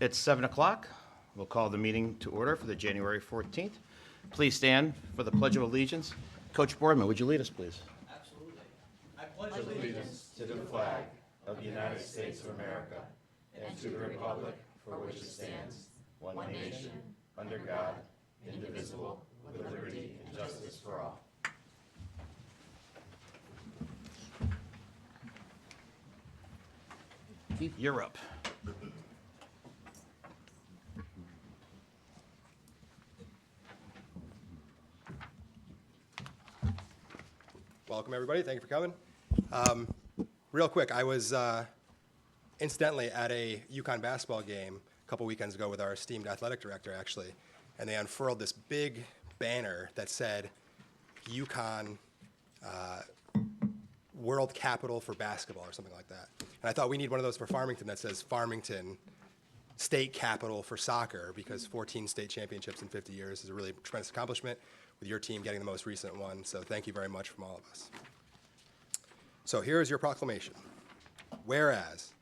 It's 7 o'clock. We'll call the meeting to order for the January 14th. Please stand for the Pledge of Allegiance. Coach Boardman, would you lead us, please? Absolutely. I pledge allegiance To the flag of the United States of America and to the republic for which it stands, one nation, under God, indivisible, with liberty and justice for all. Keith, you're up. Welcome, everybody. Thank you for coming. Real quick, I was incidentally at a UConn basketball game a couple weekends ago with our esteemed athletic director, actually, and they unfurled this big banner that said UConn World Capital for Basketball or something like that. And I thought we need one of those for Farmington that says Farmington State Capital for Soccer, because 14 state championships in 50 years is a really tremendous accomplishment, with your team getting the most recent one. So thank you very much from all of us. So here is your proclamation. Whereas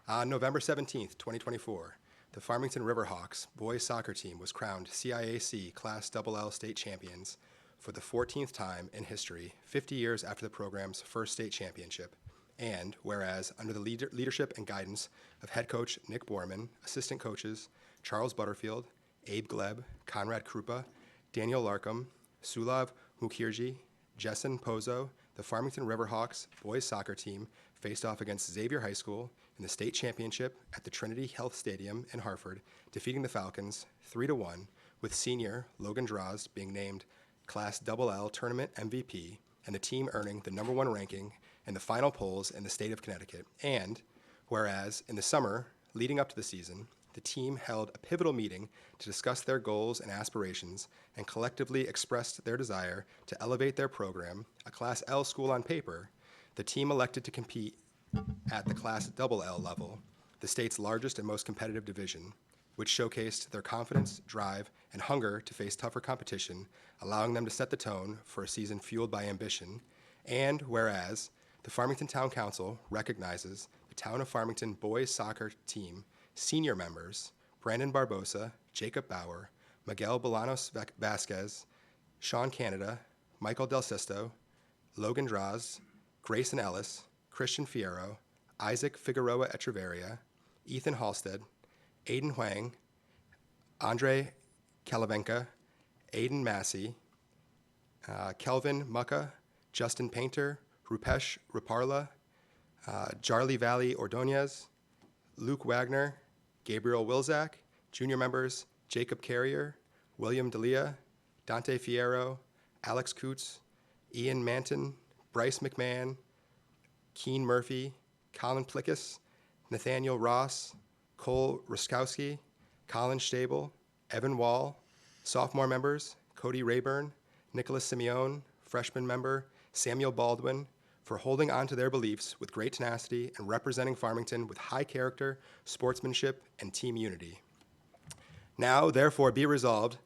on November 17th, 2024, the Farmington Riverhawks boys soccer team was crowned CIAC Class LL State Champions for the 14th time in history, 50 years after the program's first state championship. And whereas under the leadership and guidance of head coach Nick Borman, assistant coaches Charles Butterfield, Abe Gleb, Conrad Krupa, Daniel Larkham, Sulav Mukherjee, Jessen Pozo, the Farmington Riverhawks boys soccer team faced off against Xavier High School in the state championship at the Trinity Health Stadium in Hartford, defeating the Falcons 3-1, with senior Logan Drozd being named Class LL Tournament MVP and the team earning the #1 ranking in the final polls in the state of Connecticut. And whereas in the summer leading up to the season, the team held a pivotal meeting to discuss their goals and aspirations and collectively expressed their desire to elevate their program, a Class L school on paper, the team elected to compete at the Class LL level, the state's largest and most competitive division, which showcased their confidence, drive, and hunger to face tougher competition, allowing them to set the tone for a season fueled by ambition. And whereas the Farmington Town Council recognizes the Town of Farmington boys soccer team senior members Brandon Barbosa, Jacob Bauer, Miguel Bolanos Vasquez, Sean Canada, Michael Del Sisto, Logan Drozd, Grayson Ellis, Christian Fierro, Isaac Figueroa Echeverria, Ethan Halstead, Aiden Huang, Andre Kalavenka, Aiden Massey, Kelvin Mucka, Justin Painter, Rupesh Ruparla, Jarly Valley Ordonez, Luke Wagner, Gabriel Wilczak, junior members Jacob Carrier, William D'Elia, Dante Fierro, Alex Coots, Ian Manton, Bryce McMahon, Keen Murphy, Colin Plickus, Nathaniel Ross, Cole Ruskowski, Colin Stabel, Evan Wall, sophomore members Cody Rayburn, Nicholas Simeone, freshman member Samuel Baldwin, for holding on to their beliefs with great tenacity and representing Farmington with high character, sportsmanship, and team unity. Now, therefore, be resolved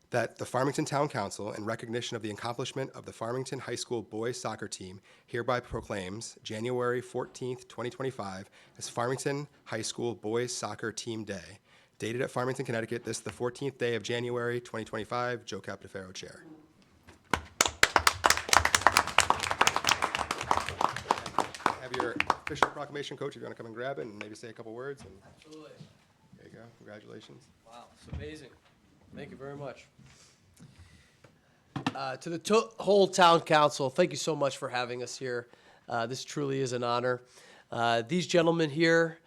that the Farmington Town Council, in recognition of the accomplishment of the Farmington High School boys soccer team, hereby proclaims January 14th, 2025 as Farmington High School Boys Soccer Team Day. Dated at Farmington, Connecticut, this is the 14th day of January, 2025. Joe Capdefaro, Chair. Have your official proclamation, Coach, if you want to come and grab it and maybe say a couple words. And Absolutely. there you go. Congratulations. Wow, it's amazing. Thank you very much. To the whole town council, thank you so much for having us here. This truly is an honor. These gentlemen here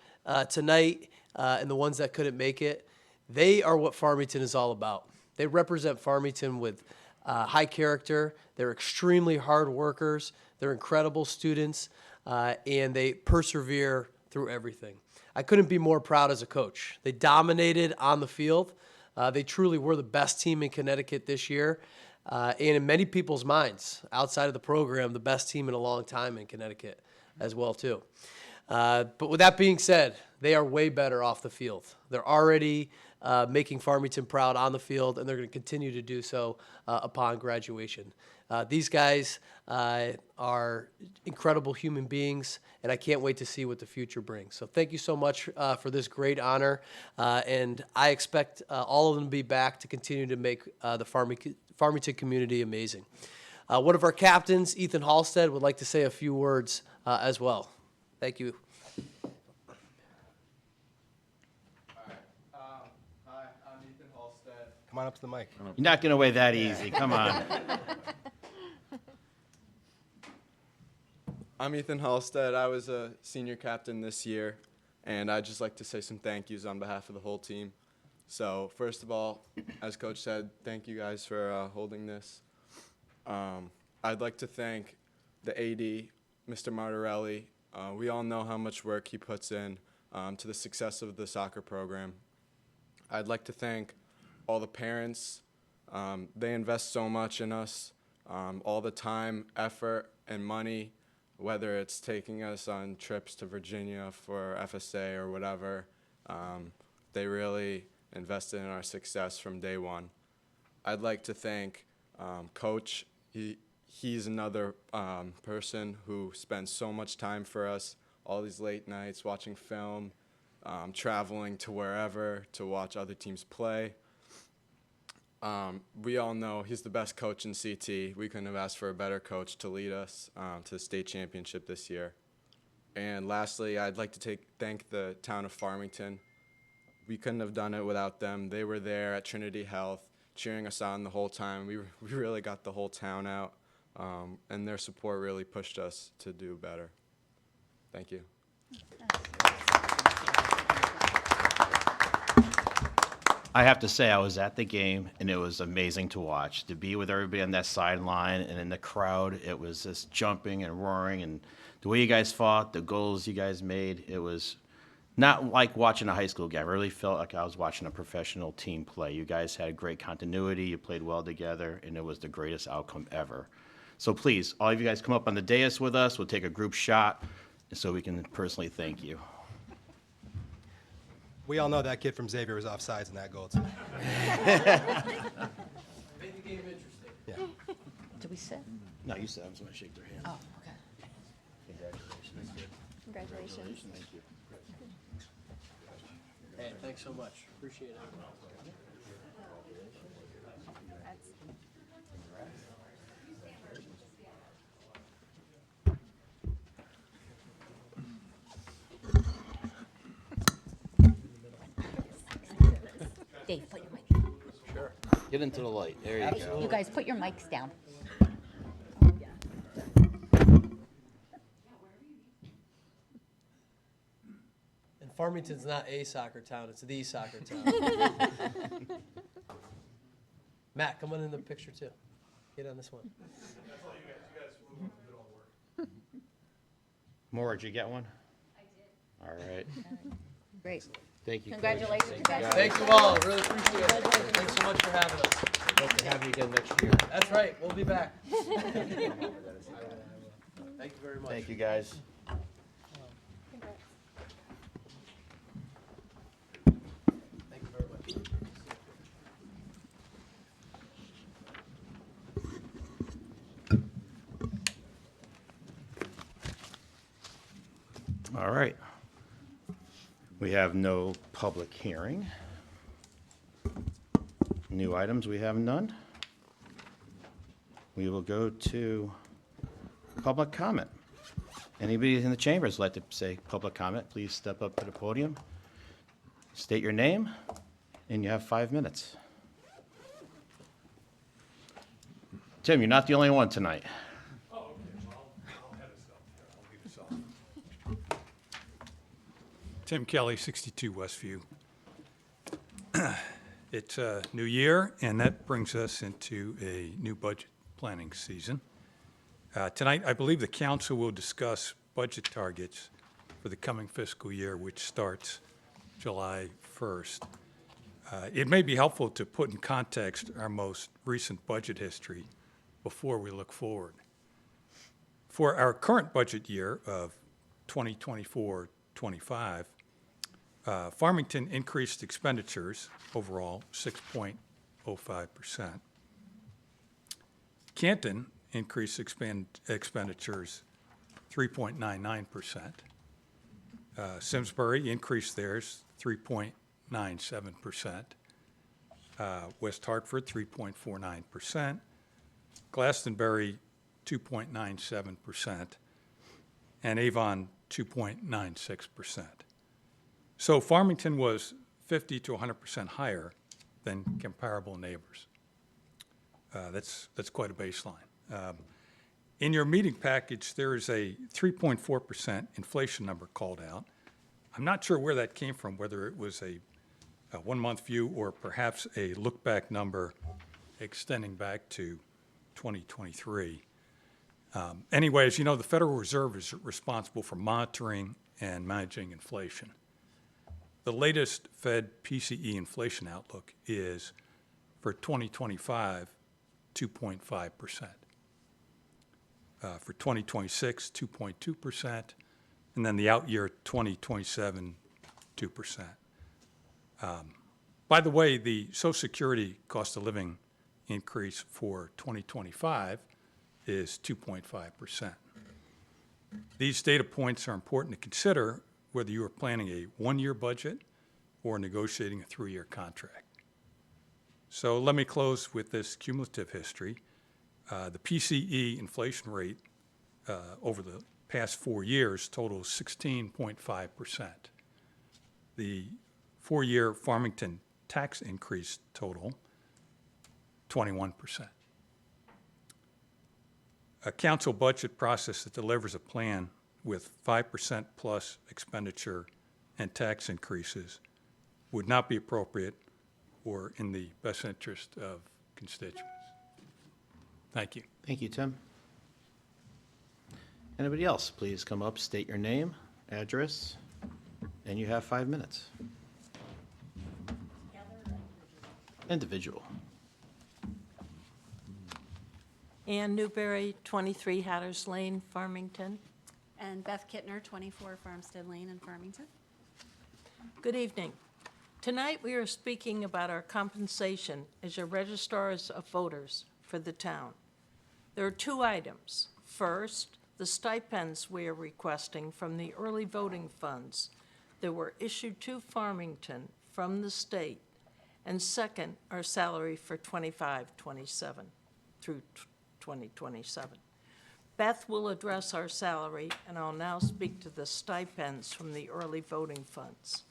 tonight and the ones that couldn't make it, they are what Farmington is all about. They represent Farmington with high character. They're extremely hard workers. They're incredible students, and they persevere through everything. I couldn't be more proud as a coach. They dominated on the field. They truly were the best team in Connecticut this year, and in many people's minds, outside of the program, the best team in a long time in Connecticut as well, too. But with that being said, they are way better off the field. They're already making Farmington proud on the field, and they're going to continue to do so upon graduation. These guys are incredible human beings, and I can't wait to see what the future brings. So thank you so much for this great honor, and I expect all of them to be back to continue to make the Farmington community amazing. One of our captains, Ethan Halstead, would like to say a few words as well. Thank you. Hi, I'm Ethan Halstead. Come on up to the mic. You're not getting away that easy. Come on. I'm Ethan Halstead. I was a senior captain this year, and I'd just like to say some thank yous on behalf of the whole team. So first of all, as Coach said, thank you guys for holding this. I'd like to thank the AD, Mr. Martorelli. We all know how much work he puts in to the success of the soccer program. I'd like to thank all the parents. They invest so much in us, all the time, effort, and money, whether it's taking us on trips to Virginia for FSA or whatever. They really invested in our success from day one. I'd like to thank Coach. He's another person who spends so much time for us, all these late nights watching film, traveling to wherever to watch other teams play. We all know he's the best coach in CT. We couldn't have asked for a better coach to lead us to the state championship this year. And lastly, I'd like to thank the town of Farmington. We couldn't have done it without them. They were there at Trinity Health, cheering us on the whole time. We really got the whole town out, and their support really pushed us to do better. Thank you. I have to say, I was at the game, and it was amazing to watch. To be with everybody on that sideline and in the crowd, it was just jumping and roaring. And the way you guys fought, the goals you guys made, it was not like watching a high school game. I really felt like I was watching a professional team play. You guys had great continuity. You played well together, and it was the greatest outcome ever. So please, all of you guys come up on the dais with us. We'll take a group shot so we can personally thank you. We all know that kid from Xavier was offsides in that goal too. Made the game interesting. Yeah. Do we sit? No, you said I was going to shake their hand. Oh, okay. Congratulations. Congratulations. Thank you. Hey, thanks so much. Appreciate it. Dave, put your mic. Sure. Get into the light. There you go. You guys, put your mics down. And Farmington's not a soccer town, it's the soccer town. Matt, come on in the picture too. Get on this one. Maura, did you get one? I did. All right. Great. Thank you. Coach. Congratulations, guys. Thank you all, really appreciate it. Thanks so much for having us. Hope to have you again next year. That's right, we'll be back. Thank you very much. Thank you, guys. Thank you very much. All right. We have no public hearing. New items, we have none. We will go to public comment. Anybody in the chambers like to say public comment, please step up to the podium. State your name, and you have 5 minutes. Tim, you're not the only one tonight. Tim Kelly, 62 Westview. It's a new year, and that brings us into a new budget planning season. Tonight, I believe the council will discuss budget targets for the coming fiscal year, which starts July 1st. It may be helpful to put in context our most recent budget history before we look forward. For our current budget year of 2024-25, Farmington increased expenditures overall 6.05%. Canton increased expenditures 3.99%. Simsbury increased theirs 3.97%. West Hartford, 3.49%. Glastonbury, 2.97%. And Avon, 2.96%. So Farmington was 50 to 100% higher than comparable neighbors. That's quite a baseline. In your meeting package, there is a 3.4% inflation number called out. I'm not sure where that came from, whether it was a one-month view or perhaps a look-back number extending back to 2023. Anyway, as you know, the Federal Reserve is responsible for monitoring and managing inflation. The latest Fed PCE inflation outlook is for 2025, 2.5%. For 2026, 2.2%, and then the out year 2027, 2%. By the way, the Social Security cost of living increase for 2025 is 2.5%. These data points are important to consider whether you are planning a one-year budget or negotiating a 3-year contract. So let me close with this cumulative history. The PCE inflation rate over the past 4 years totals 16.5%. The 4-year Farmington tax increase total, 21%. A council budget process that delivers a plan with 5% plus expenditure and tax increases would not be appropriate or in the best interest of constituents. Thank you. Thank you, Tim. Anybody else, please come up, state your name, address, and you have 5 minutes. Individual. Ann Newberry, 23 Hatters Lane, Farmington. And Beth Kittner, 24 Farmstead Lane in Farmington. Good evening. Tonight, we are speaking about our compensation as your registrars of voters for the town. There are 2 items. First, the stipends we are requesting from the early voting funds that were issued to Farmington from the state. And second, our salary for 25-27 through 2027. Beth will address our salary, and I'll now speak to the stipends from the early voting funds.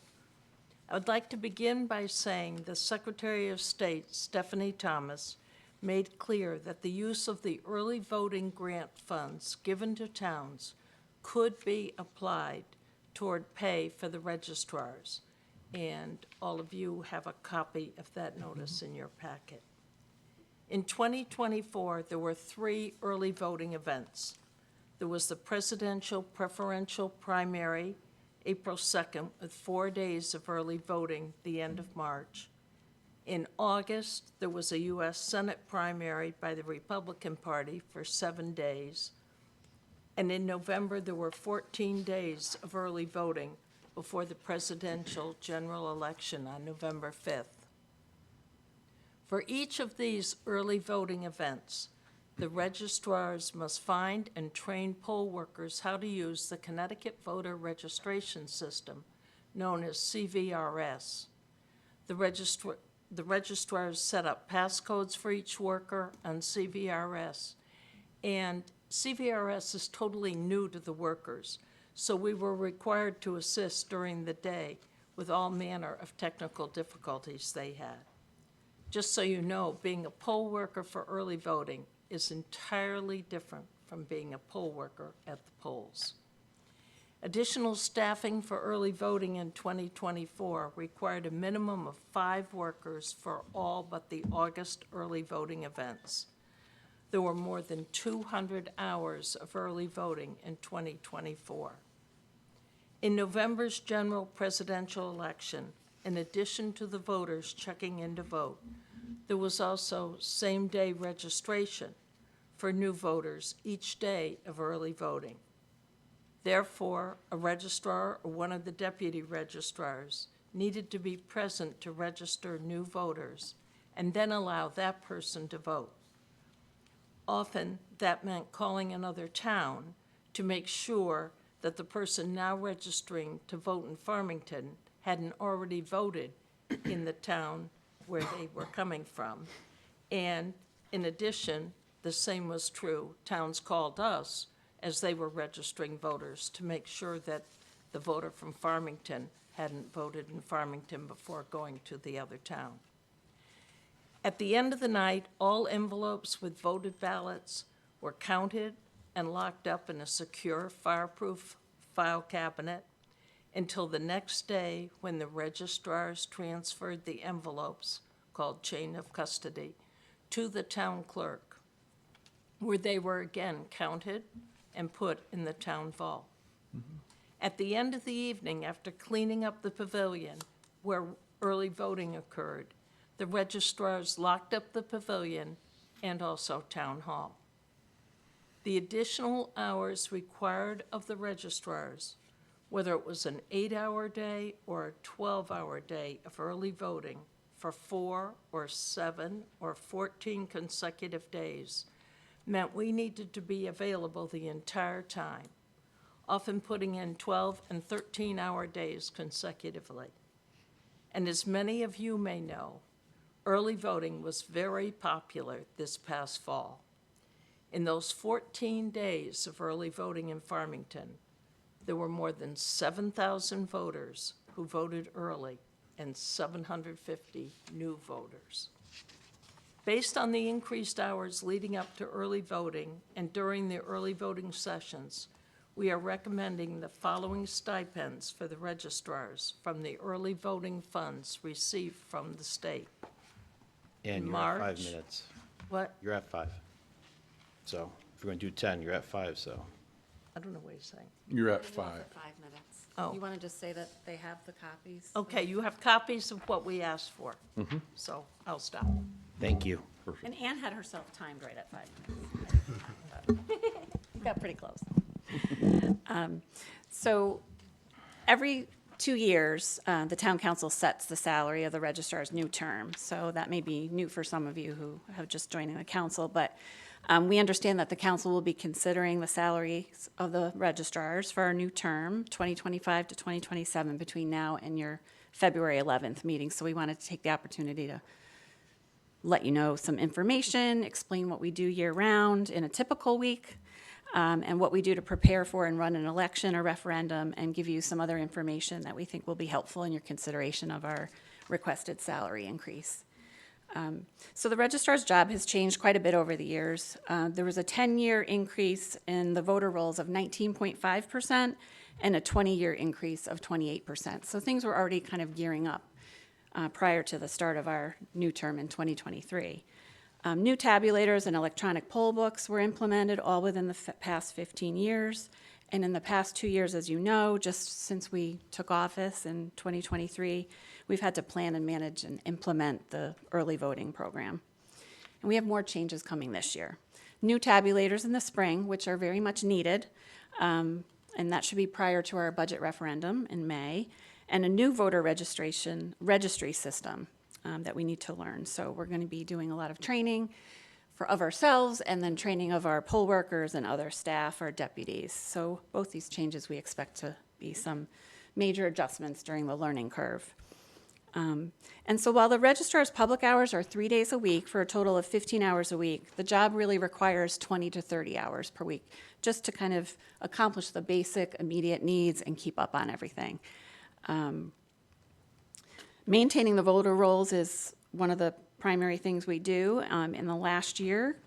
I would like to begin by saying the Secretary of State, Stephanie Thomas, made clear that the use of the early voting grant funds given to towns could be applied toward pay for the registrars. And all of you have a copy of that notice in your packet. In 2024, there were 3 early voting events. There was the presidential preferential primary, April 2nd, with 4 days of early voting, the end of March. In August, there was a U.S. Senate primary by the Republican Party for 7 days. And in November, there were 14 days of early voting before the presidential general election on November 5th. For each of these early voting events, the registrars must find and train poll workers how to use the Connecticut Voter Registration System, known as CVRS. The registrars set up passcodes for each worker on CVRS, and CVRS is totally new to the workers, so we were required to assist during the day with all manner of technical difficulties they had. Just so you know, being a poll worker for early voting is entirely different from being a poll worker at the polls. Additional staffing for early voting in 2024 required a minimum of 5 workers for all but the August early voting events. There were more than 200 hours of early voting in 2024. In November's general presidential election, in addition to the voters checking in to vote, there was also same-day registration for new voters each day of early voting. Therefore, a registrar or one of the deputy registrars needed to be present to register new voters and then allow that person to vote. Often, that meant calling another town to make sure that the person now registering to vote in Farmington hadn't already voted in the town where they were coming from. And in addition, the same was true. Towns called us as they were registering voters to make sure that the voter from Farmington hadn't voted in Farmington before going to the other town. At the end of the night, all envelopes with voted ballots were counted and locked up in a secure, fireproof file cabinet until the next day when the registrars transferred the envelopes, called chain of custody, to the town clerk, where they were again counted and put in the town vault. At the end of the evening, after cleaning up the pavilion where early voting occurred, the registrars locked up the pavilion and also town hall. The additional hours required of the registrars, whether it was an 8-hour day or a 12-hour day of early voting for 4 or 7 or 14 consecutive days, meant we needed to be available the entire time, often putting in 12 and 13-hour days consecutively. And as many of you may know, early voting was very popular this past fall. In those 14 days of early voting in Farmington, there were more than 7,000 voters who voted early and 750 new voters. Based on the increased hours leading up to early voting and during the early voting sessions, we are recommending the following stipends for the registrars from the early voting funds received from the state. And you're at 5 March. minutes. What? You're at 5. So if we're going to do 10, you're at 5, so. I don't know what you're saying. You're at For 5. 5 minutes. Oh. You want to just say that they have the copies? Okay, you have copies of what we asked for. So I'll stop. Thank you. And Anne had herself timed right at 5 minutes. Got pretty close. So every 2 years, the town council sets the salary of the registrar's new term. So that may be new for some of you who have just joined the council, but we understand that the council will be considering the salaries of the registrars for our new term, 2025 to 2027, between now and your February 11th meeting. So we wanted to take the opportunity to let you know some information, explain what we do year-round in a typical week, and what we do to prepare for and run an election or referendum, and give you some other information that we think will be helpful in your consideration of our requested salary increase. So the registrar's job has changed quite a bit over the years. There was a 10-year increase in the voter rolls of 19.5% and a 20-year increase of 28%. So things were already kind of gearing up prior to the start of our new term in 2023. New tabulators and electronic poll books were implemented all within the past 15 years. And in the past 2 years, as you know, just since we took office in 2023, we've had to plan and manage and implement the early voting program. And we have more changes coming this year. New tabulators in the spring, which are very much needed, and that should be prior to our budget referendum in May, and a new voter registry system that we need to learn. So we're going to be doing a lot of training of ourselves, and then training of our poll workers and other staff, our deputies. So both these changes, we expect to be some major adjustments during the learning curve. And so while the registrar's public hours are 3 days a week for a total of 15 hours a week, the job really requires 20 to 30 hours per week just to kind of accomplish the basic immediate needs and keep up on everything. Maintaining the voter rolls is one of the primary things we do. In the last year,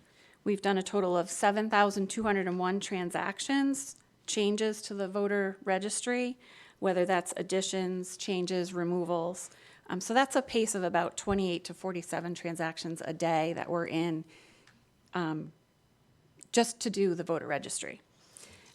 we've done a total of 7,201 transactions, changes to the voter registry, whether that's additions, changes, removals. So that's a pace of about 28 to 47 transactions a day that we're in just to do the voter registry.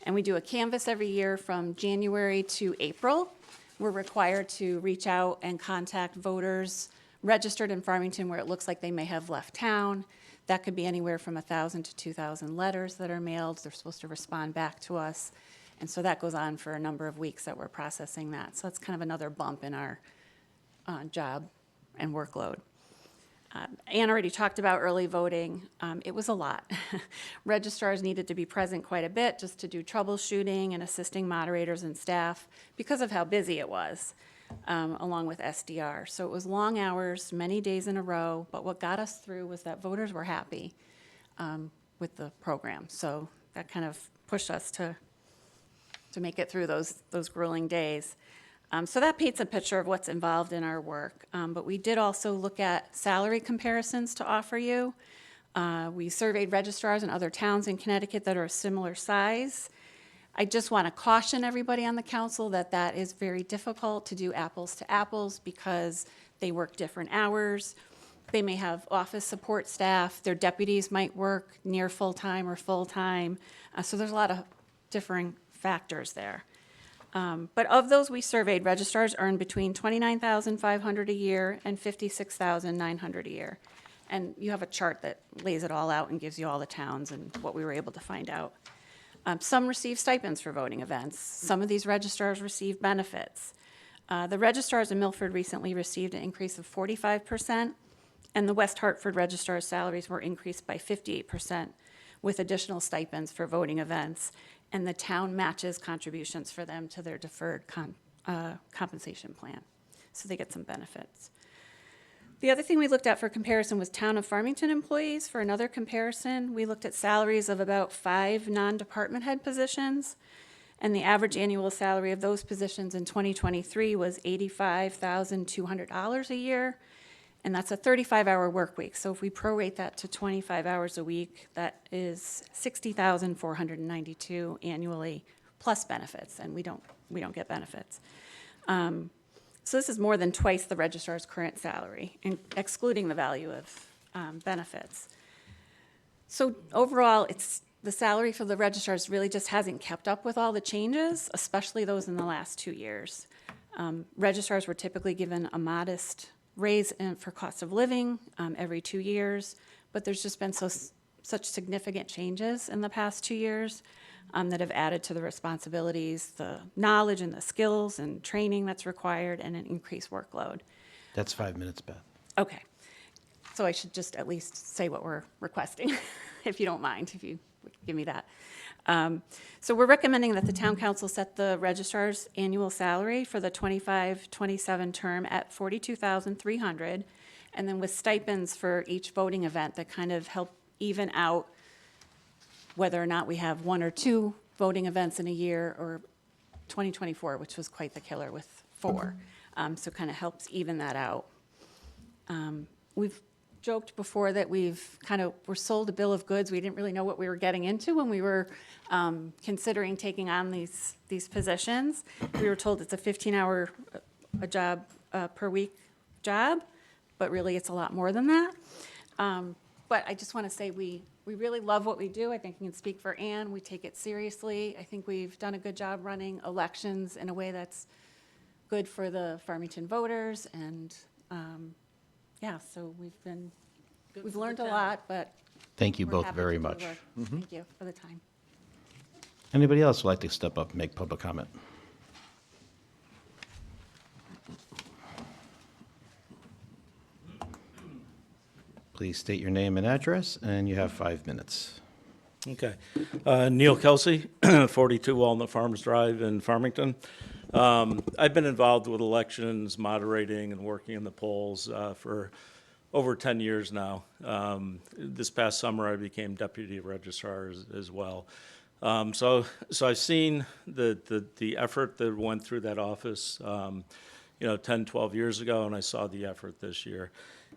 And we do a canvass every year from January to April. We're required to reach out and contact voters registered in Farmington where it looks like they may have left town. That could be anywhere from 1,000 to 2,000 letters that are mailed. They're supposed to respond back to us. And so that goes on for a number of weeks that we're processing that. So that's kind of another bump in our job and workload. Ann already talked about early voting. It was a lot. Registrars needed to be present quite a bit just to do troubleshooting and assisting moderators and staff because of how busy it was, along with SDR. So it was long hours, many days in a row, but what got us through was that voters were happy with the program. So that kind of pushed us to make it through those grueling days. So that paints a picture of what's involved in our work. But we did also look at salary comparisons to offer you. We surveyed registrars in other towns in Connecticut that are a similar size. I just want to caution everybody on the council that that is very difficult to do apples to apples because they work different hours. They may have office support staff. Their deputies might work near full-time or full-time. So there's a lot of differing factors there. But of those we surveyed, registrars earn between $29,500 a year and $56,900 a year. And you have a chart that lays it all out and gives you all the towns and what we were able to find out. Some receive stipends for voting events. Some of these registrars receive benefits. The registrars in Milford recently received an increase of 45%, and the West Hartford registrars' salaries were increased by 58% with additional stipends for voting events, and the town matches contributions for them to their deferred compensation plan. So they get some benefits. The other thing we looked at for comparison was Town of Farmington employees. For another comparison, we looked at salaries of about 5 non-department head positions, and the average annual salary of those positions in 2023 was $85,200 a year, and that's a 35-hour work week. So if we prorate that to 25 hours a week, that is $60,492 annually plus benefits, and we don't get benefits. So this is more than twice the registrar's current salary, excluding the value of benefits. So overall, the salary for the registrars really just hasn't kept up with all the changes, especially those in the last 2 years. Registrars were typically given a modest raise for cost of living every 2 years, but there's just been such significant changes in the past 2 years that have added to the responsibilities, the knowledge and the skills and training that's required, and an increased workload. That's 5 minutes, Beth. Okay. So I should just at least say what we're requesting, if you don't mind, if you would give me that. So we're recommending that the town council set the registrar's annual salary for the 25-27 term at $42,300, and then with stipends for each voting event that kind of help even out whether or not we have 1 or 2 voting events in a year, or 2024, which was quite the killer with 4. So kind of helps even that out. We've joked before that we're sold a bill of goods. We didn't really know what we were getting into when we were considering taking on these positions. We were told it's a 15-hour a job per week job, but really it's a lot more than that. But I just want to say we really love what we do. I think I can speak for Ann. We take it seriously. I think we've done a good job running elections in a way that's good for the Farmington voters. And so we've learned a lot, but Thank you we're both happy very to do the much. work. Thank you for the time. Anybody else would like to step up and make public comment? Please state your name and address, and you have 5 minutes. Okay. Neil Kelsey, 42 Walnut Farms Drive in Farmington. I've been involved with elections, moderating, and working in the polls for over 10 years now. This past summer, I became deputy registrar as well. So I've seen the effort that went through that office, 10, 12 years ago, and I saw the effort this year.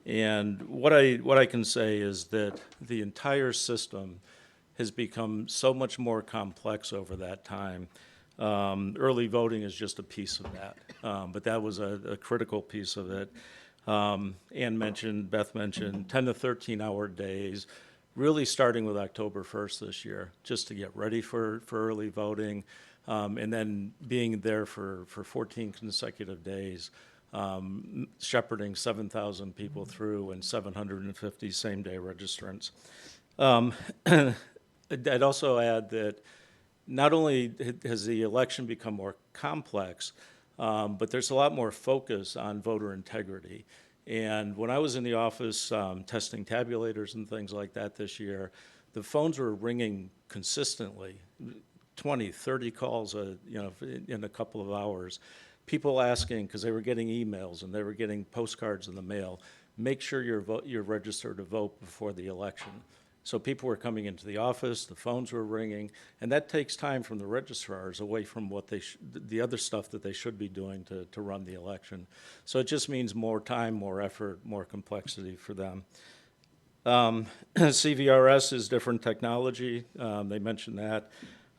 And what I can say is that the entire system has become so much more complex over that time. Early voting is just a piece of that, but that was a critical piece of it. Beth mentioned 10 to 13-hour days, really starting with October 1st this year, just to get ready for early voting, and then being there for 14 consecutive days, shepherding 7,000 people through and 750 same-day registrants. I'd also add that not only has the election become more complex, but there's a lot more focus on voter integrity. And when I was in the office testing tabulators and things like that this year, the phones were ringing consistently, 20, 30 calls in a couple of hours. People asking, because they were getting emails and they were getting postcards in the mail, make sure you're registered to vote before the election. So people were coming into the office, the phones were ringing, and that takes time from the registrars away from what the other stuff that they should be doing to run the election. So it just means more time, more effort, more complexity for them. CVRS is different technology. They mentioned that,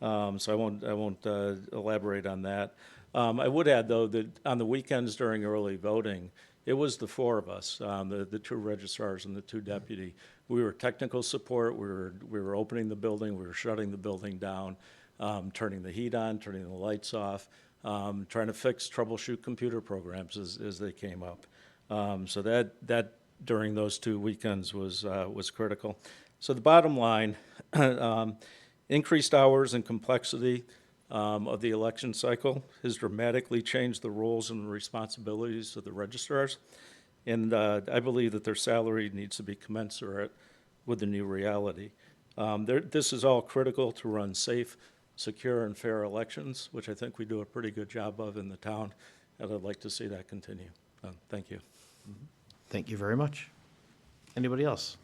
so I won't elaborate on that. I would add, though, that on the weekends during early voting, it was the four of us, the two registrars and the two deputy. We were technical support. We were opening the building. We were shutting the building down, turning the heat on, turning the lights off, trying to troubleshoot computer programs as they came up. So that during those 2 weekends was critical. So the bottom line, increased hours and complexity of the election cycle has dramatically changed the roles and responsibilities of the registrars. And I believe that their salary needs to be commensurate with the new reality. This is all critical to run safe, secure, and fair elections, which I think we do a pretty good job of in the town, and I'd like to see that continue. Thank you. Thank you very much. Anybody else?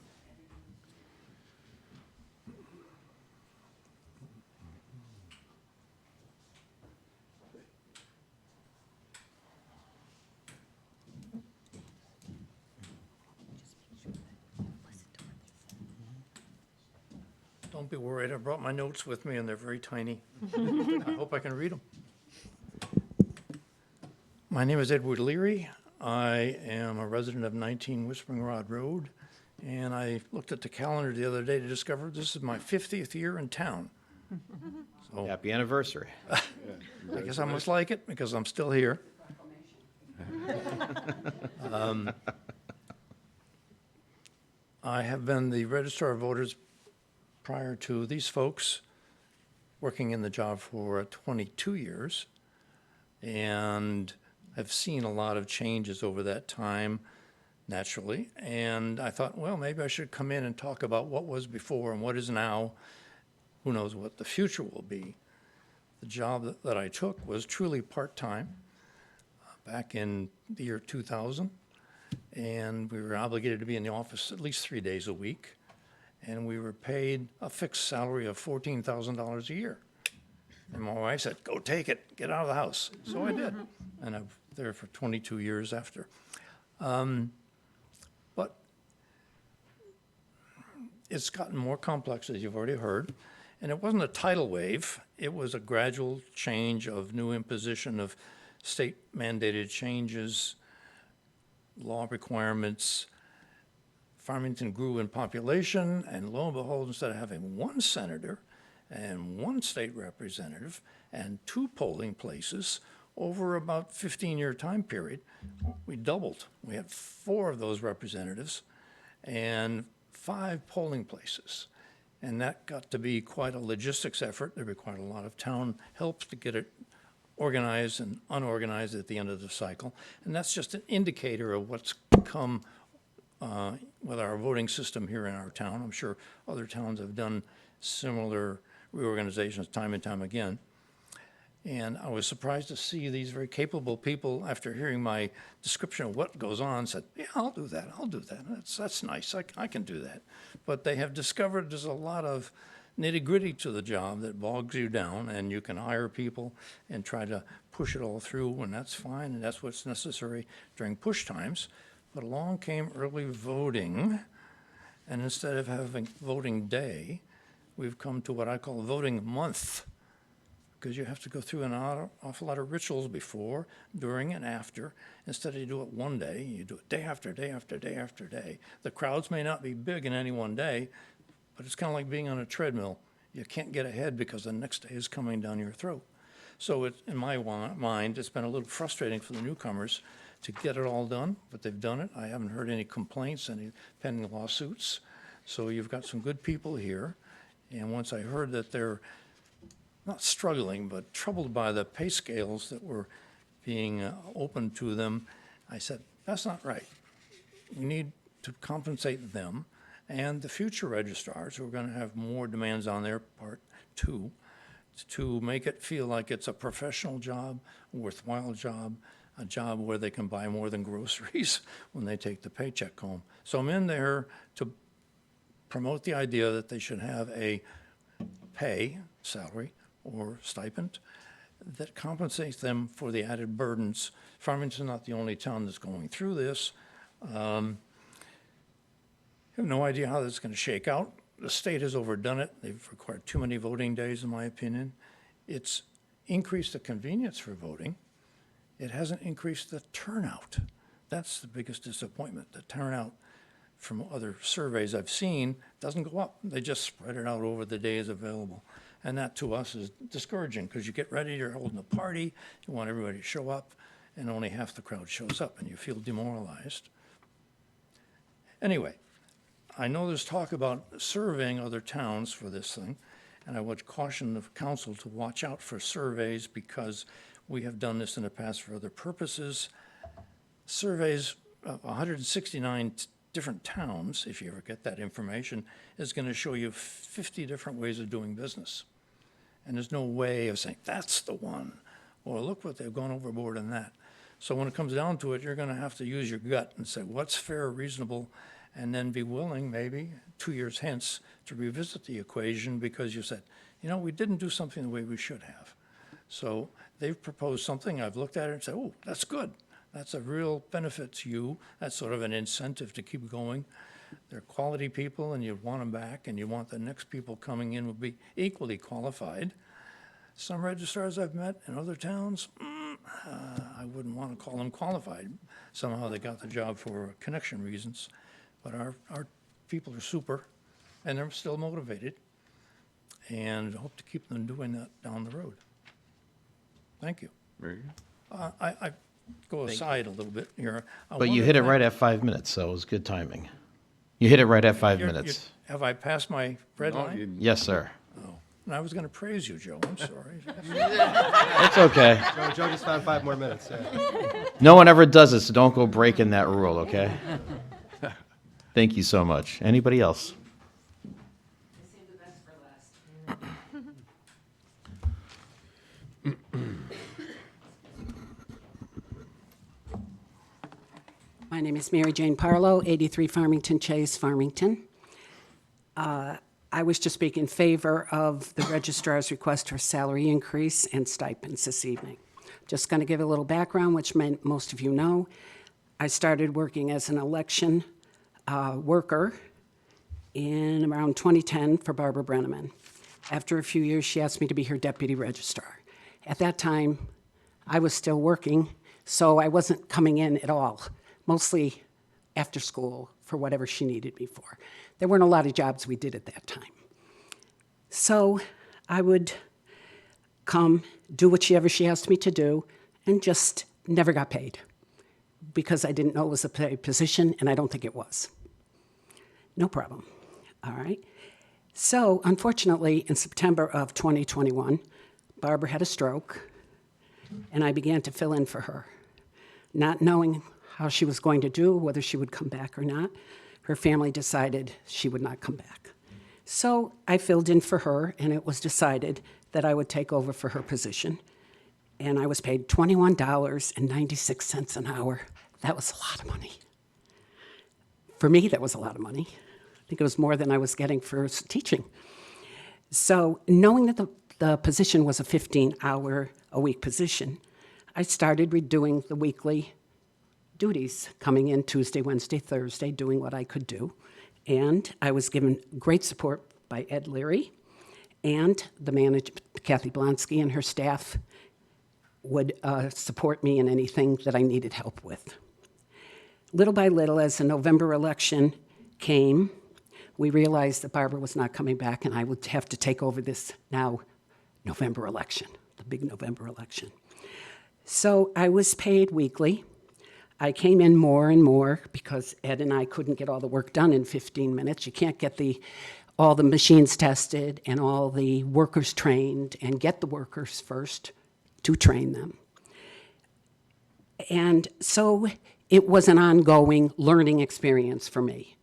Don't be worried, I brought my notes with me and they're very tiny. I hope I can read them. My name is Edward Leary. I am a resident of 19 Whispering Rod Road, and I looked at the calendar the other day to discover this is my 50th year in town. So Happy anniversary. I guess I must like it because I'm still here. I have been the registrar of voters prior to these folks, working in the job for 22 years, and I've seen a lot of changes over that time, naturally, and I thought, well, maybe I should come in and talk about what was before and what is now. Who knows what the future will be. The job that I took was truly part-time back in the year 2000, and we were obligated to be in the office at least 3 days a week, and we were paid a fixed salary of $14,000 a year. And my wife said, go take it, get out of the house. So I did, and I was there for 22 years after. But it's gotten more complex, as you've already heard, and it wasn't a tidal wave. It was a gradual change of new imposition of state mandated changes, law requirements. Farmington grew in population, and lo and behold, instead of having one senator and one state representative and 2 polling places over about 15-year time period, we doubled. We had 4 of those representatives and 5 polling places. And that got to be quite a logistics effort. There required a lot of town help to get it organized and unorganized at the end of the cycle. And that's just an indicator of what's come with our voting system here in our town. I'm sure other towns have done similar reorganizations time and time again. And I was surprised to see these very capable people, after hearing my description of what goes on, said, yeah, I'll do that, I'll do that. That's nice, I can do that. But they have discovered there's a lot of nitty-gritty to the job that bogs you down, and you can hire people and try to push it all through, and that's fine, and that's what's necessary during push times. But along came early voting, and instead of having voting day, we've come to what I call voting month, because you have to go through an awful lot of rituals before, during, and after. Instead of you do it one day, you do it day after day after day after day. The crowds may not be big in any one day, but it's kind of like being on a treadmill. You can't get ahead because the next day is coming down your throat. So in my mind, it's been a little frustrating for the newcomers to get it all done, but they've done it. I haven't heard any complaints, any pending lawsuits. So you've got some good people here. And once I heard that they're not struggling, but troubled by the pay scales that were being opened to them, I said, that's not right. we need to compensate them and the future registrars who are going to have more demands on their part too, to make it feel like it's a professional job, a worthwhile job, a job where they can buy more than groceries when they take the paycheck home. So I'm in there to promote the idea that they should have a pay, salary, or stipend that compensates them for the added burdens. Farmington's not the only town that's going through this. I have no idea how this is going to shake out. The state has overdone it. They've required too many voting days, in my opinion. It's increased the convenience for voting. It hasn't increased the turnout. That's the biggest disappointment. The turnout from other surveys I've seen doesn't go up. They just spread it out over the days available. And that to us is discouraging because you get ready, you're holding a party, you want everybody to show up, and only half the crowd shows up and you feel demoralized. Anyway, I know there's talk about surveying other towns for this thing, and I would caution the council to watch out for surveys because we have done this in the past for other purposes. Surveys of 169 different towns, if you ever get that information, is going to show you 50 different ways of doing business. And there's no way of saying, that's the one, or look what they've gone overboard on that. So when it comes down to it, you're going to have to use your gut and say, what's fair, reasonable, and then be willing, maybe 2 years hence, to revisit the equation because you said, you know, we didn't do something the way we should have. So they've proposed something, I've looked at it and said, oh, that's good. That's a real benefit to you. That's sort of an incentive to keep going. They're quality people and you want them back and you want the next people coming in will be equally qualified. Some registrars I've met in other towns, I wouldn't want to call them qualified. Somehow they got the job for connection reasons. But our people are super and they're still motivated and hope to keep them doing that down the road. Thank you. Very good. I go aside a little bit here. But you hit it right at 5 minutes, so it was good timing. You hit it right at 5 minutes. Have I passed my red line? Yes, sir. Oh, and I was going to praise you, Joe. I'm sorry. It's okay. Joe just found 5 more minutes. Yeah. No one ever does it, so don't go breaking that rule, okay? Thank you so much. Anybody else? My name is Mary Jane Parlow, 83 Farmington Chase, Farmington. I wish to speak in favor of the registrar's request for salary increase and stipends this evening. Just going to give a little background, which most of you know. I started working as an election worker in around 2010 for Barbara Brenneman. After a few years, she asked me to be her deputy registrar. At that time, I was still working, so I wasn't coming in at all, mostly after school for whatever she needed me for. There weren't a lot of jobs we did at that time. So I would come, do whatever she asked me to do, and just never got paid because I didn't know it was a paid position, and I don't think it was. No problem. All right. So unfortunately, in September of 2021, Barbara had a stroke, and I began to fill in for her, not knowing how she was going to do, whether she would come back or not. Her family decided she would not come back. So I filled in for her, and it was decided that I would take over for her position. And I was paid $21.96 an hour. That was a lot of money. For me, that was a lot of money. I think it was more than I was getting for teaching. So knowing that the position was a 15-hour-a-week position, I started redoing the weekly duties, coming in Tuesday, Wednesday, Thursday, doing what I could do. And I was given great support by Ed Leary, and the manager, Kathy Blonsky, and her staff would support me in anything that I needed help with. Little by little, as the November election came, we realized that Barbara was not coming back, and I would have to take over this now November election, the big November election. So I was paid weekly. I came in more and more because Ed and I couldn't get all the work done in 15 minutes. You can't get all the machines tested and all the workers trained and get the workers first to train them. And so it was an ongoing learning experience for me.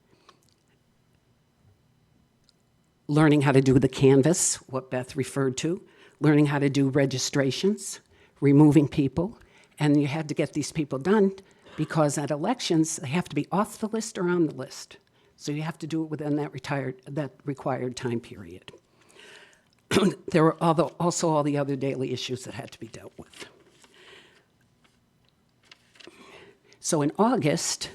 Learning how to do the canvas, what Beth referred to, learning how to do registrations, removing people, and you had to get these people done because at elections, they have to be off the list or on the list. So you have to do it within that required time period. There were also all the other daily issues that had to be dealt with. So in August,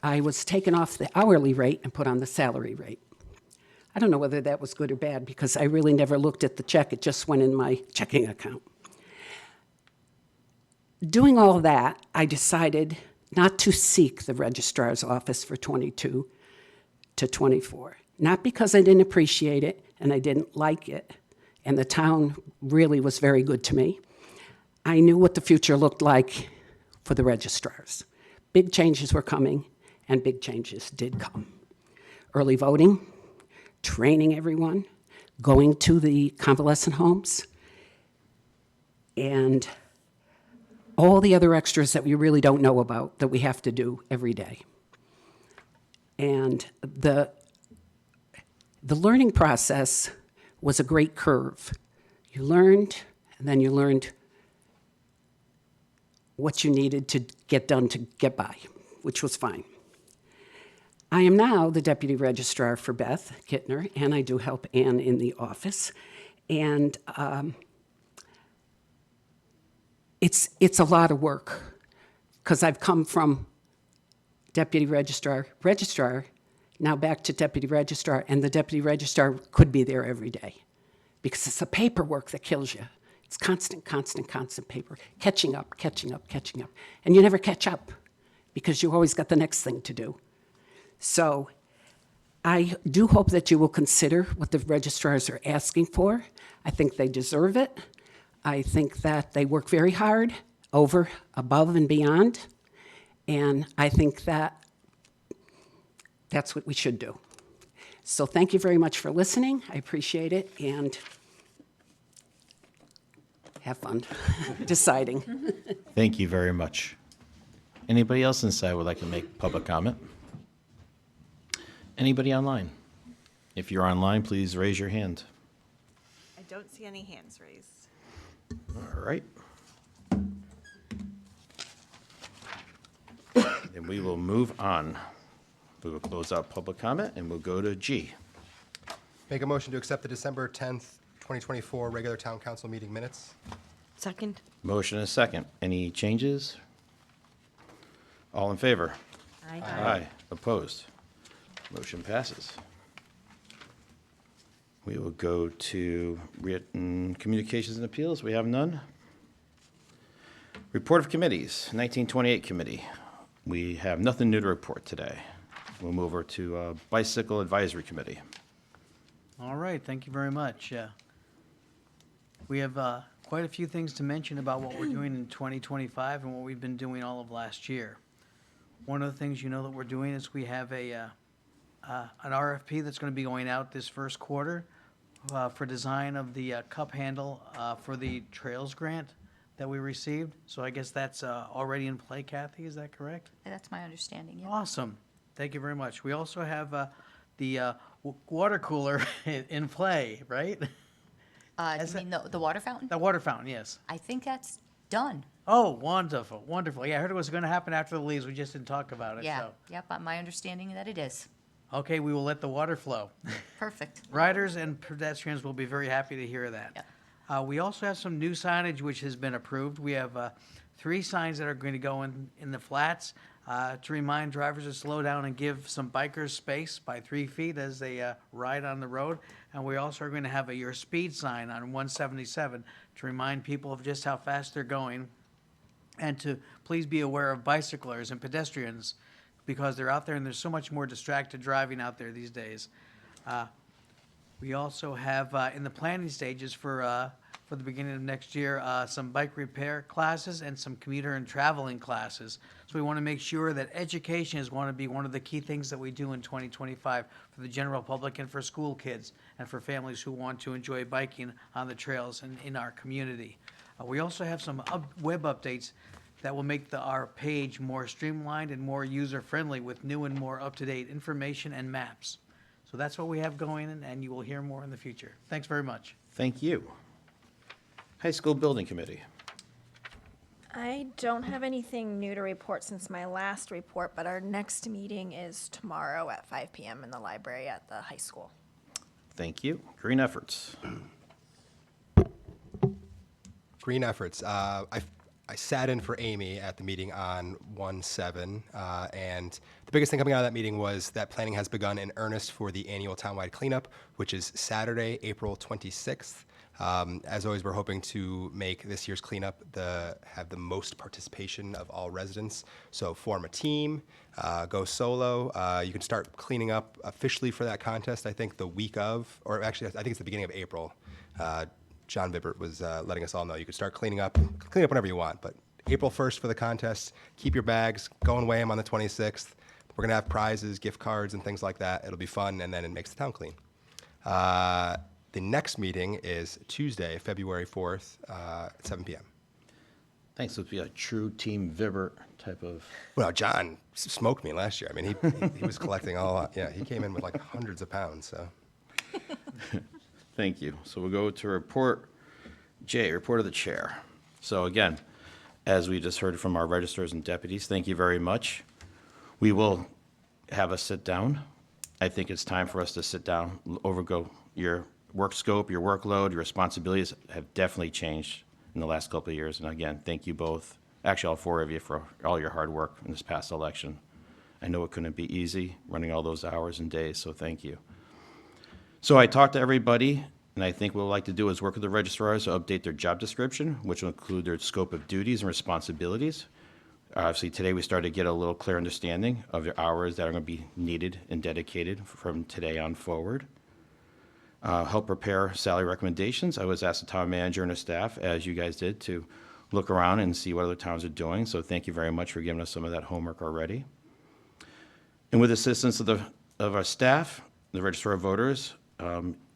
I was taken off the hourly rate and put on the salary rate. I don't know whether that was good or bad because I really never looked at the check. It just went in my checking account. Doing all of that, I decided not to seek the registrar's office for 22 to 24. Not because I didn't appreciate it and I didn't like it, and the town really was very good to me. I knew what the future looked like for the registrars. Big changes were coming, and big changes did come. Early voting, training everyone, going to the convalescent homes, and all the other extras that we really don't know about that we have to do every day. And the learning process was a great curve. You learned, and then you learned what you needed to get done to get by, which was fine. I am now the deputy registrar for Beth Kittner, and I do help Ann in the office. And it's a lot of work because I've come from deputy registrar, now back to deputy registrar, and the deputy registrar could be there every day because it's the paperwork that kills you. It's constant paper, catching up. And you never catch up because you always got the next thing to do. So I do hope that you will consider what the registrars are asking for. I think they deserve it. I think that they work very hard, over, above, and beyond. And I think that that's what we should do. So thank you very much for listening. I appreciate it, and have fun deciding. Thank you very much. Anybody else inside would like to make public comment? Anybody online? If you're online, please raise your hand. I don't see any hands raised. All right. And we will move on. We will close out public comment and we'll go to G. Make a motion to accept the December 10th, 2024 regular town council meeting minutes. Second. Motion and a second. Any changes? All in favor? Aye. Aye. Opposed? Motion passes. We will go to written communications and appeals. We have none. Report of committees, 1928 committee. We have nothing new to report today. We'll move over to bicycle advisory committee. All right, thank you very much. We have quite a few things to mention about what we're doing in 2025 and what we've been doing all of last year. One of the things you know that we're doing is we have an RFP that's going to be going out this first quarter for design of the cup handle for the Trails grant that we received. So I guess that's already in play, Kathy, is that correct? That's my understanding, yeah. Awesome. Thank you very much. We also have the water cooler in play, right? You mean the water fountain? The water fountain, yes. I think that's done. Oh, wonderful, wonderful. Yeah, I heard it was going to happen after the leaves. We just didn't talk about it. Yeah, So. yep, my understanding that it is. Okay, we will let the water flow. Perfect. Riders and pedestrians will be very happy to hear that. Yeah. We also have some new signage which has been approved. We have 3 signs that are going to go in the flats to remind drivers to slow down and give some bikers space by 3 feet as they ride on the road. And we also are going to have your speed sign on 177 to remind people of just how fast they're going and to please be aware of bicyclers and pedestrians because they're out there and there's so much more distracted driving out there these days. We also have in the planning stages for the beginning of next year some bike repair classes and some commuter and traveling classes. So we want to make sure that education is going to be one of the key things that we do in 2025 for the general public and for school kids and for families who want to enjoy biking on the trails and in our community. We also have some web updates that will make our page more streamlined and more user-friendly with new and more up-to-date information and maps. So that's what we have going, and you will hear more in the future. Thanks very much. Thank you. High School Building Committee. I don't have anything new to report since my last report, but our next meeting is tomorrow at 5 p.m. in the library at the high school. Thank you. Green Efforts. Green Efforts. I sat in for Amy at the meeting on 1/7, and the biggest thing coming out of that meeting was that planning has begun in earnest for the annual townwide cleanup, which is Saturday, April 26th. As always, we're hoping to make this year's cleanup have the most participation of all residents. So form a team, go solo. You can start cleaning up officially for that contest, I think, the week of, or actually, I think it's the beginning of April. John Vibbert was letting us all know you could start cleaning up whenever you want, but April 1st for the contest. Keep your bags, go and weigh them on the 26th. We're going to have prizes, gift cards, and things like that. It'll be fun, and then it makes the town clean. The next meeting is Tuesday, February 4th, at 7 p.m. Thanks. This would be a true Team Vibbert type of. Well, John smoked me last year. I mean, he was collecting he came in with like hundreds of pounds, so. Thank you. So we'll go to report J, report of the chair. So again, as we just heard from our registrars and deputies, thank you very much. We will have a sit down. I think it's time for us to sit down, overgo your work scope, your workload, your responsibilities have definitely changed in the last couple of years. And again, thank you both, actually all four of you, for all your hard work in this past election. I know it couldn't be easy running all those hours and days, so thank you. So I talked to everybody, and I think what we'd like to do is work with the registrars to update their job description, which will include their scope of duties and responsibilities. Obviously, today we started to get a little clear understanding of the hours that are going to be needed and dedicated from today on forward. Help prepare salary recommendations. I was asked the town manager and his staff, as you guys did, to look around and see what other towns are doing. So thank you very much for giving us some of that homework already. And with assistance of our staff, the registrar of voters,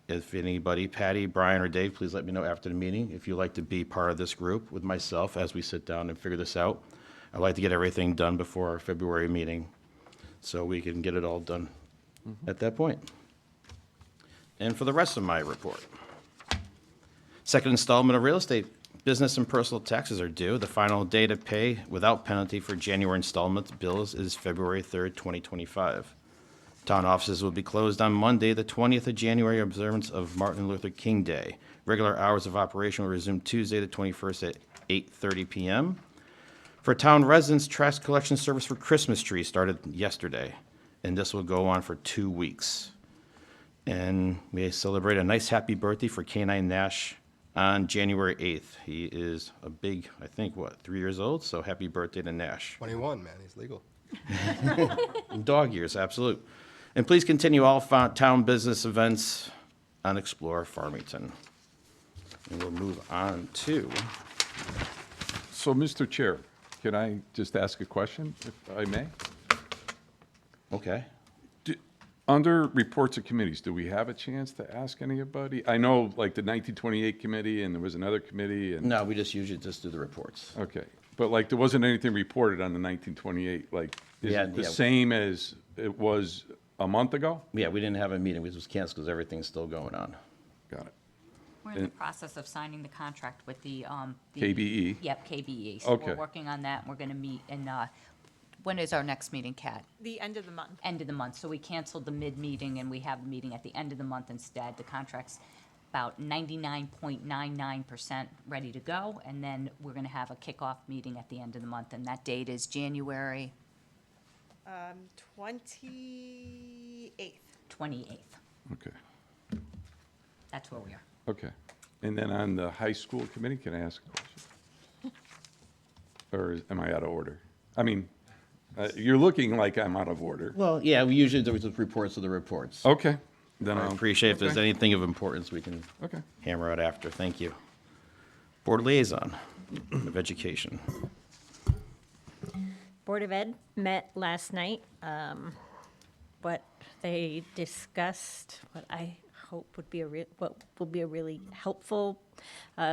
if anybody, Patty, Brian, or Dave, please let me know after the meeting if you'd like to be part of this group with myself as we sit down and figure this out. I'd like to get everything done before our February meeting so we can get it all done at that point. And for the rest of my report, second installment of real estate business and personal taxes are due. The final day to pay without penalty for January installment bills is February 3rd, 2025. Town offices will be closed on Monday, the 20th of January, observance of Martin Luther King Day. Regular hours of operation will resume Tuesday, the 21st at 8:30 p.m. For town residents, trash collection service for Christmas trees started yesterday, and this will go on for 2 weeks. And we celebrate a nice happy birthday for K9 Nash on January 8th. He is a big, I think, 3 years old? So happy birthday to Nash. 21, man, he's legal. Dog years, absolute. And please continue all town business events on Explore Farmington. And we'll move on to. So, Mr. Chair, can I just ask a question, if I may? Okay. Under reports of committees, do we have a chance to ask anybody? I know, like, the 1928 committee, and there was another committee, and... No, we usually just do the reports. Okay. But, like, there wasn't anything reported on the 1928, like, is it the same as it was a month ago? Yeah, we didn't have a meeting. We just canceled because everything's still going on. Got it. We're in the process of signing the contract with the. KBE? Yep, KBE. So Okay. we're working on that. We're going to meet in, when is our next meeting, Kat? The end of the month. End of the month. So we canceled the mid-meeting and we have the meeting at the end of the month instead. The contract's about 99.99% ready to go. And then we're going to have a kickoff meeting at the end of the month. And that date is January 28th. 28th. Okay. That's where we are. Okay. And then on the high school committee, can I ask a question? Or am I out of order? I mean, you're looking like I'm out of order. Well, yeah, we usually do just reports of the reports. Okay. Then I I'll appreciate if there's okay. anything of importance we can Okay. hammer out after. Thank you. Board Liaison of Education. Board of Ed met last night. What they discussed, what I hope would be what will be a really helpful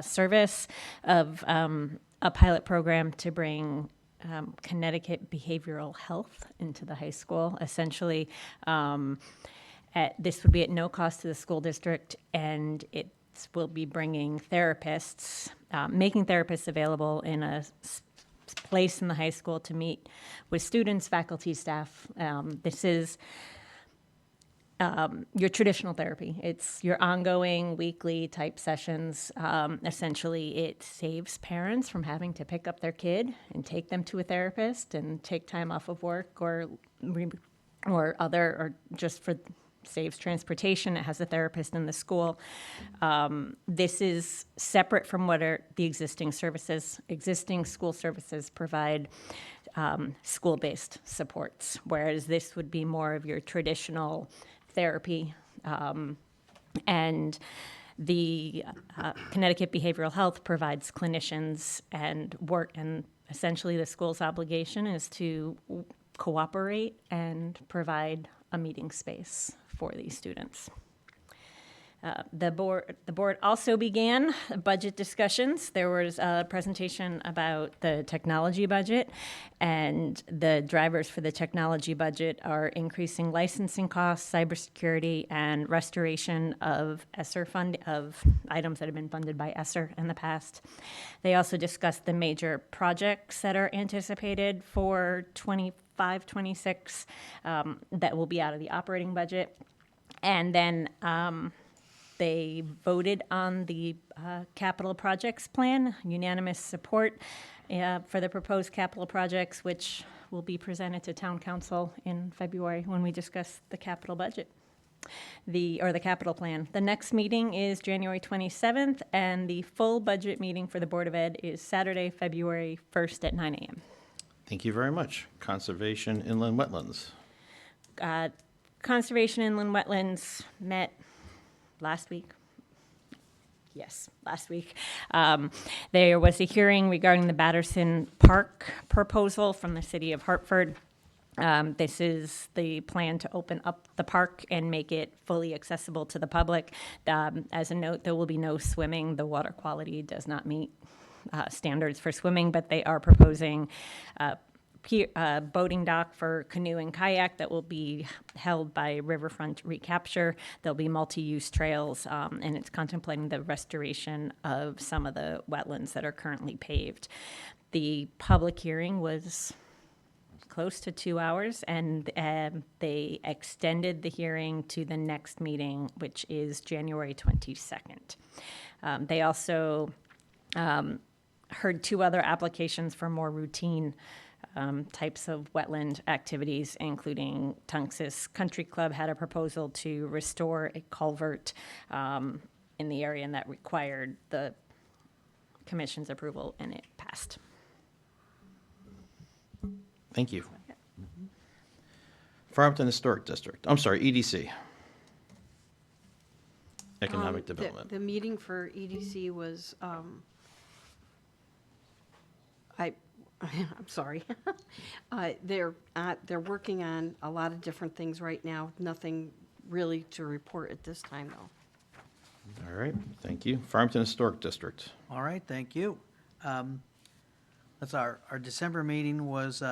service of a pilot program to bring Connecticut behavioral health into the high school. Essentially, this would be at no cost to the school district, and it will be bringing therapists, making therapists available in a place in the high school to meet with students, faculty, staff. This is your traditional therapy. It's your ongoing weekly type sessions. Essentially, it saves parents from having to pick up their kid and take them to a therapist and take time off of work or just for saves transportation. It has a therapist in the school. This is separate from what are the existing services. Existing school services provide school-based supports, whereas this would be more of your traditional therapy. And the Connecticut Behavioral Health provides clinicians and work, and essentially the school's obligation is to cooperate and provide a meeting space for these students. The board also began budget discussions. There was a presentation about the technology budget, and the drivers for the technology budget are increasing licensing costs, cybersecurity, and restoration of of items that have been funded by ESSER in the past. They also discussed the major projects that are anticipated for 25-26 that will be out of the operating budget. And then they voted on the capital projects plan, unanimous support for the proposed capital projects, which will be presented to town council in February when we discuss the capital budget, the capital plan. The next meeting is January 27th, and the full budget meeting for the Board of Ed is Saturday, February 1st at 9 a.m. Thank you very much. Conservation Inland Wetlands. Conservation Inland Wetlands met last week. Yes, last week. There was a hearing regarding the Batterson Park proposal from the city of Hartford. This is the plan to open up the park and make it fully accessible to the public. As a note, there will be no swimming. The water quality does not meet standards for swimming, but they are proposing boating dock for canoe and kayak that will be held by Riverfront Recapture. There'll be multi-use trails, and it's contemplating the restoration of some of the wetlands that are currently paved. The public hearing was close to 2 hours, and they extended the hearing to the next meeting, which is January 22nd. They also heard 2 other applications for more routine types of wetland activities, including Tunxus Country Club had a proposal to restore a culvert in the area, and that required the commission's approval, and it passed. Thank you. Farmington Historic District. I'm sorry, EDC. Economic Development. The meeting for EDC was, I'm sorry. They're working on a lot of different things right now. Nothing really to report at this time, though. All right, thank you. Farmington Historic District. All right, thank you. That's our December meeting was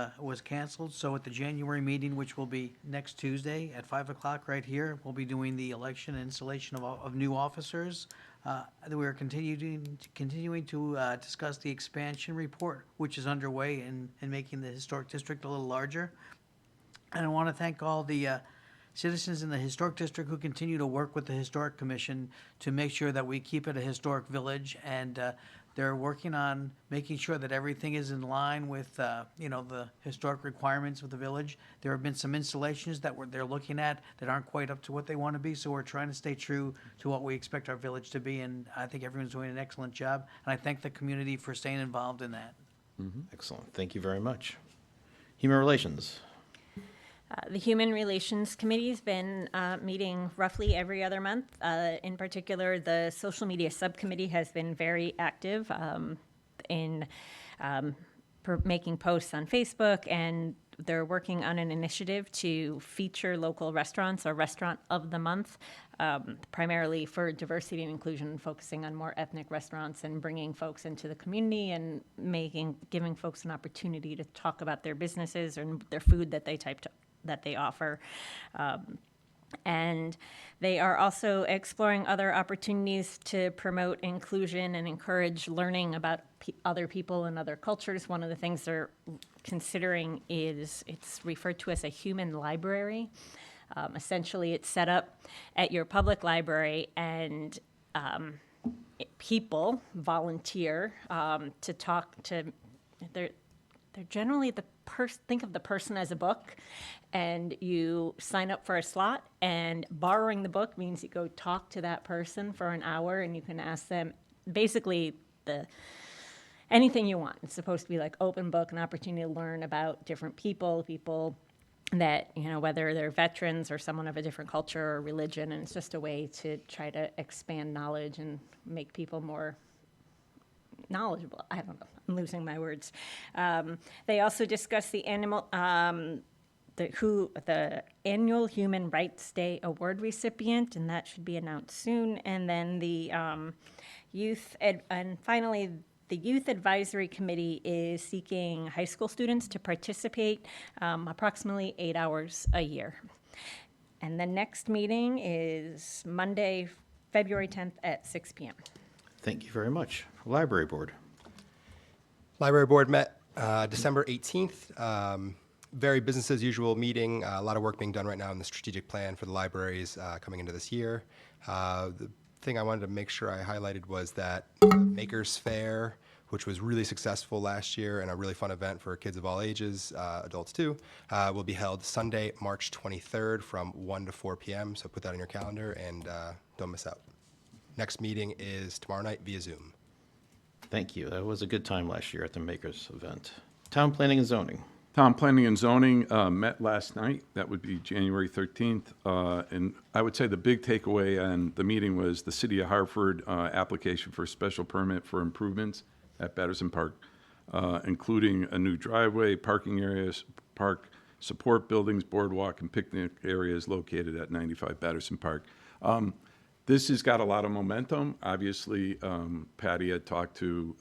canceled, so at the January meeting, which will be next Tuesday at 5 o'clock right here, we'll be doing the election and installation of new officers. We're continuing to discuss the expansion report, which is underway in making the historic district a little larger. And I want to thank all the citizens in the historic district who continue to work with the Historic Commission to make sure that we keep it a historic village, and they're working on making sure that everything is in line with, the historic requirements of the village. There have been some installations that they're looking at that aren't quite up to what they want to be, so we're trying to stay true to what we expect our village to be, and I think everyone's doing an excellent job, and I thank the community for staying involved in that. Excellent, thank you very much. Human Relations. The Human Relations Committee has been meeting roughly every other month. In particular, the Social Media Subcommittee has been very active in making posts on Facebook, and they're working on an initiative to feature local restaurants or restaurant of the month, primarily for diversity and inclusion, focusing on more ethnic restaurants and bringing folks into the community and giving folks an opportunity to talk about their businesses and their food that they offer. And they are also exploring other opportunities to promote inclusion and encourage learning about other people and other cultures. One of the things they're considering is it's referred to as a human library. Essentially, it's set up at your public library, and people volunteer to talk to. They're generally think of the person as a book, and you sign up for a slot, and borrowing the book means you go talk to that person for an hour, and you can ask them basically anything you want. It's supposed to be like open book, an opportunity to learn about different people that, whether they're veterans or someone of a different culture or religion, and it's just a way to try to expand knowledge and make people more knowledgeable. I don't know. I'm losing my words. They also discuss the annual Human Rights Day award recipient, and that should be announced soon. And then the finally, the Youth Advisory Committee is seeking high school students to participate approximately 8 hours a year. And the next meeting is Monday, February 10th at 6 p.m. Thank you very much. Library Board. Library Board met December 18th. Very business as usual meeting. A lot of work being done right now in the strategic plan for the libraries coming into this year. The thing I wanted to make sure I highlighted was that Makers Fair, which was really successful last year and a really fun event for kids of all ages, adults too, will be held Sunday, March 23rd from 1 to 4 p.m. So put that on your calendar and don't miss out. Next meeting is tomorrow night via Zoom. Thank you. That was a good time last year at the Makers event. Town Planning and Zoning. Town Planning and Zoning met last night. That would be January 13th. And I would say the big takeaway on the meeting was the City of Hartford application for a special permit for improvements at Batterson Park, including a new driveway, parking areas, park support buildings, boardwalk, and picnic areas located at 95 Batterson Park. This has got a lot of momentum. Obviously, Patty had talked to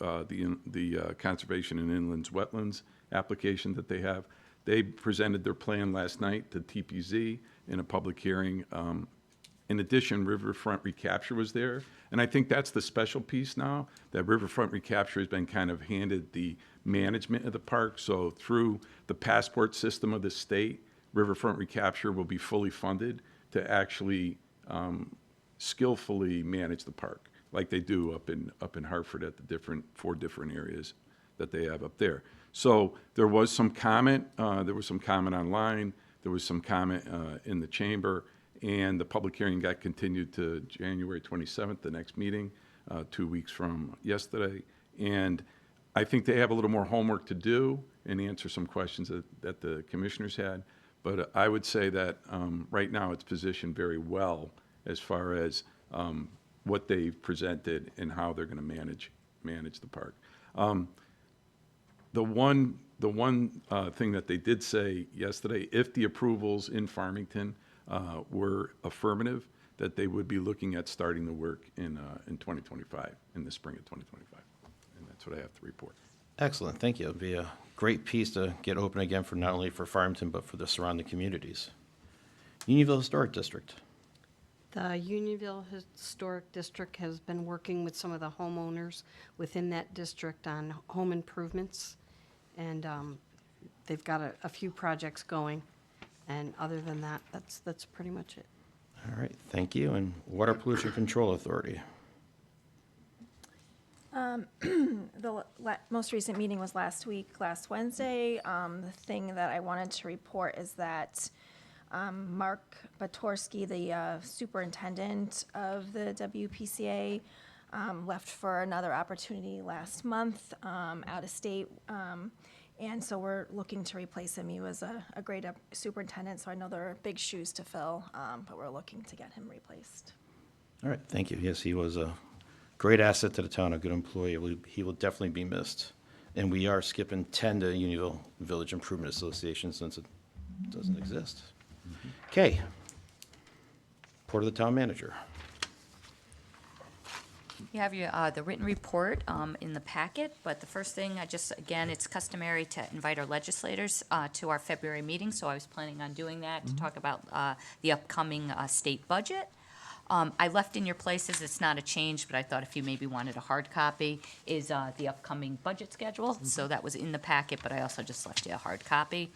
the Conservation and Inland Wetlands application that they have. They presented their plan last night to TPZ in a public hearing. In addition, Riverfront Recapture was there. And I think that's the special piece now, that Riverfront Recapture has been kind of handed the management of the park. So through the passport system of the state, Riverfront Recapture will be fully funded to actually skillfully manage the park, like they do up in Hartford at the 4 different areas that they have up there. So there was some comment. There was some comment online. There was some comment in the chamber, and the public hearing got continued to January 27th, the next meeting, 2 weeks from yesterday. And I think they have a little more homework to do and answer some questions that the commissioners had. But I would say that right now it's positioned very well as far as what they've presented and how they're going to manage the park. The one thing that they did say yesterday, if the approvals in Farmington were affirmative, that they would be looking at starting the work in 2025, in the spring of 2025. And that's what I have to report. Excellent. Thank you. It'll be a great piece to get open again for not only for Farmington, but for the surrounding communities. Unionville Historic District. The Unionville Historic District has been working with some of the homeowners within that district on home improvements. And they've got a few projects going. And other than that, that's pretty much it. All right. Thank you. And Water Pollution Control Authority. The most recent meeting was last Wednesday. The thing that I wanted to report is that Mark Batorsky, the superintendent of the WPCA, left for another opportunity last month out of state. And so we're looking to replace him. He was a great superintendent, so I know there are big shoes to fill, but we're looking to get him replaced. All right. Thank you. Yes, he was a great asset to the town, a good employee. He will definitely be missed. And we are skipping 10 to Unionville Village Improvement Association since it doesn't exist. Okay. Report of the town manager. You have your, the written report in the packet, but the first thing, again, it's customary to invite our legislators to our February meeting, so I was planning on doing that to talk about the upcoming state budget. I left in your places, it's not a change, but I thought if you maybe wanted a hard copy, is the upcoming budget schedule. So that was in the packet, but I also just left you a hard copy.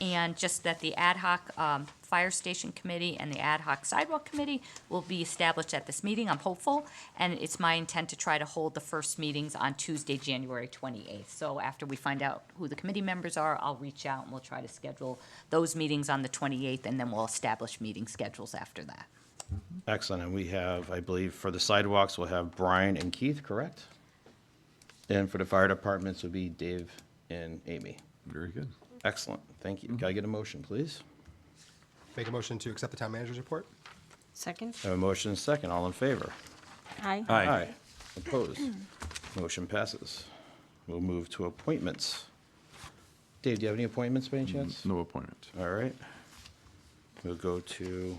And just that the ad hoc fire station committee and the ad hoc sidewalk committee will be established at this meeting, I'm hopeful. And it's my intent to try to hold the first meetings on Tuesday, January 28th. So after we find out who the committee members are, I'll reach out and we'll try to schedule those meetings on the 28th, and then we'll establish meeting schedules after that. Excellent. And we have, I believe, for the sidewalks, we'll have Brian and Keith, correct? And for the fire departments will be Dave and Amy. Very good. Excellent. Thank you. Can I get a motion, please? Make a motion to accept the town manager's report? Second? I have a motion and a second. All in favor? Aye. Aye. Opposed? Motion passes. We'll move to appointments. Dave, do you have any appointments by any chance? No appointment. All right. We'll go to,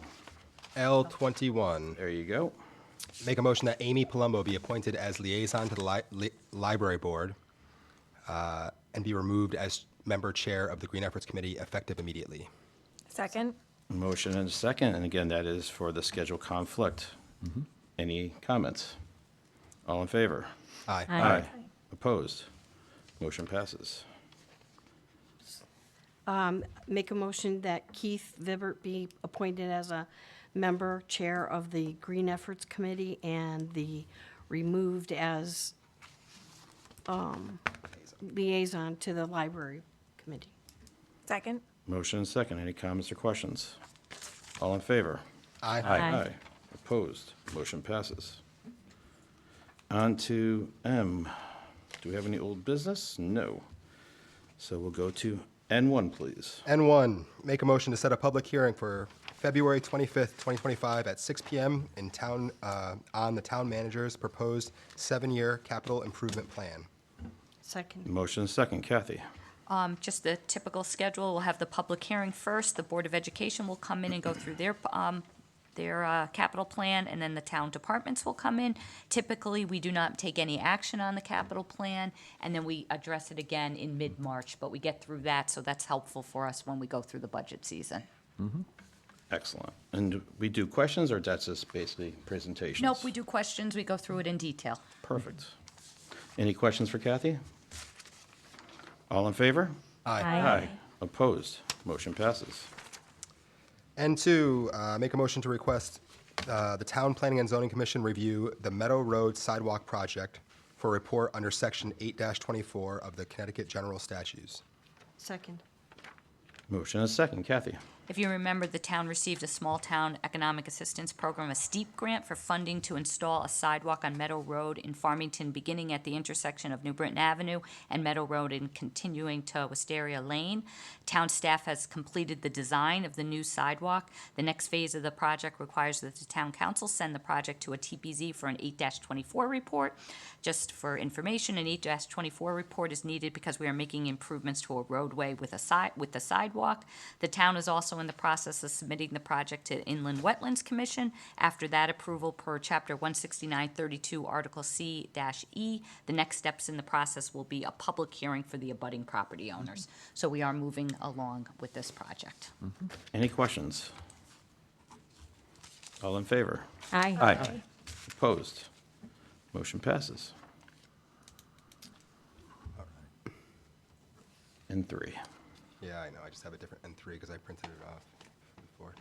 L21. there you go. Make a motion that Amy Palumbo be appointed as liaison to the library board and be removed as member chair of the Green Efforts Committee effective immediately. Second? Motion and a second, and again, that is for the schedule conflict. Any comments? All in favor? Aye. Aye. Opposed? Motion passes. Make a motion that Keith Vibert be appointed as a member, chair of the Green Efforts Committee, and the removed as liaison to the Library Committee. Second? Motion and second. Any comments or questions? All in favor? Aye. Aye. Opposed? Motion passes. On to M. Do we have any old business? No. So we'll go to N1, please. N1, make a motion to set a public hearing for February 25th, 2025 at 6 PM in town, on the town manager's proposed 7-year capital improvement plan. Second. Motion and second. Kathy? Just the typical schedule, we'll have the public hearing first, the Board of Education will come in and go through their capital plan, and then the town departments will come in. Typically, we do not take any action on the capital plan, and then we address it again in mid-March, but we get through that, so that's helpful for us when we go through the budget season. Excellent. And we do questions, or that's just basically presentations? Nope, we do questions, we go through it in detail. Perfect. Any questions for Kathy? All in favor? Aye. Opposed? Motion passes. N2, make a motion to request the Town Planning and Zoning Commission review the Meadow Road Sidewalk Project for a report under Section 8-24 of the Connecticut General Statutes. Second. Motion and a second. Kathy? If you remember, the town received a small town economic assistance program, a STEEP grant for funding to install a sidewalk on Meadow Road in Farmington, beginning at the intersection of New Britain Avenue and Meadow Road and continuing to Wisteria Lane. Town staff has completed the design of the new sidewalk. The next phase of the project requires that the town council send the project to a TPZ for an 8-24 report. Just for information, an 8-24 report is needed because we are making improvements to a roadway with the sidewalk. The town is also in the process of submitting the project to Inland Wetlands Commission. After that approval per Chapter 16932, Article C-E, the next steps in the process will be a public hearing for the abutting property owners. So we are moving along with this project. Any questions? All in favor? Aye. Opposed? Motion passes. N3. Yeah, I know, I just have a different N3 because I printed it off before.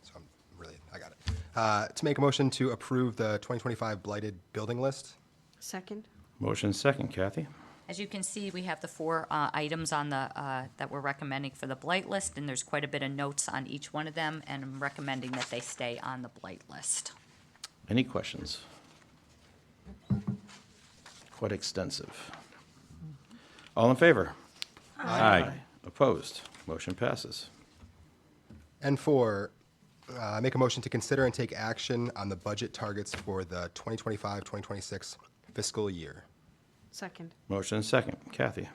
So I'm really, I got it. To make a motion to approve the 2025 blighted building list. Second. Motion second. Kathy? As you can see, we have the 4 items on the, that we're recommending for the blight list, and there's quite a bit of notes on each one of them, and I'm recommending that they stay on the blight list. Any questions? Quite extensive. All in favor? Aye. Opposed? Motion passes. N4, make a motion to consider and take action on the budget targets for the 2025-2026 fiscal year. Second. Motion and second. Kathy?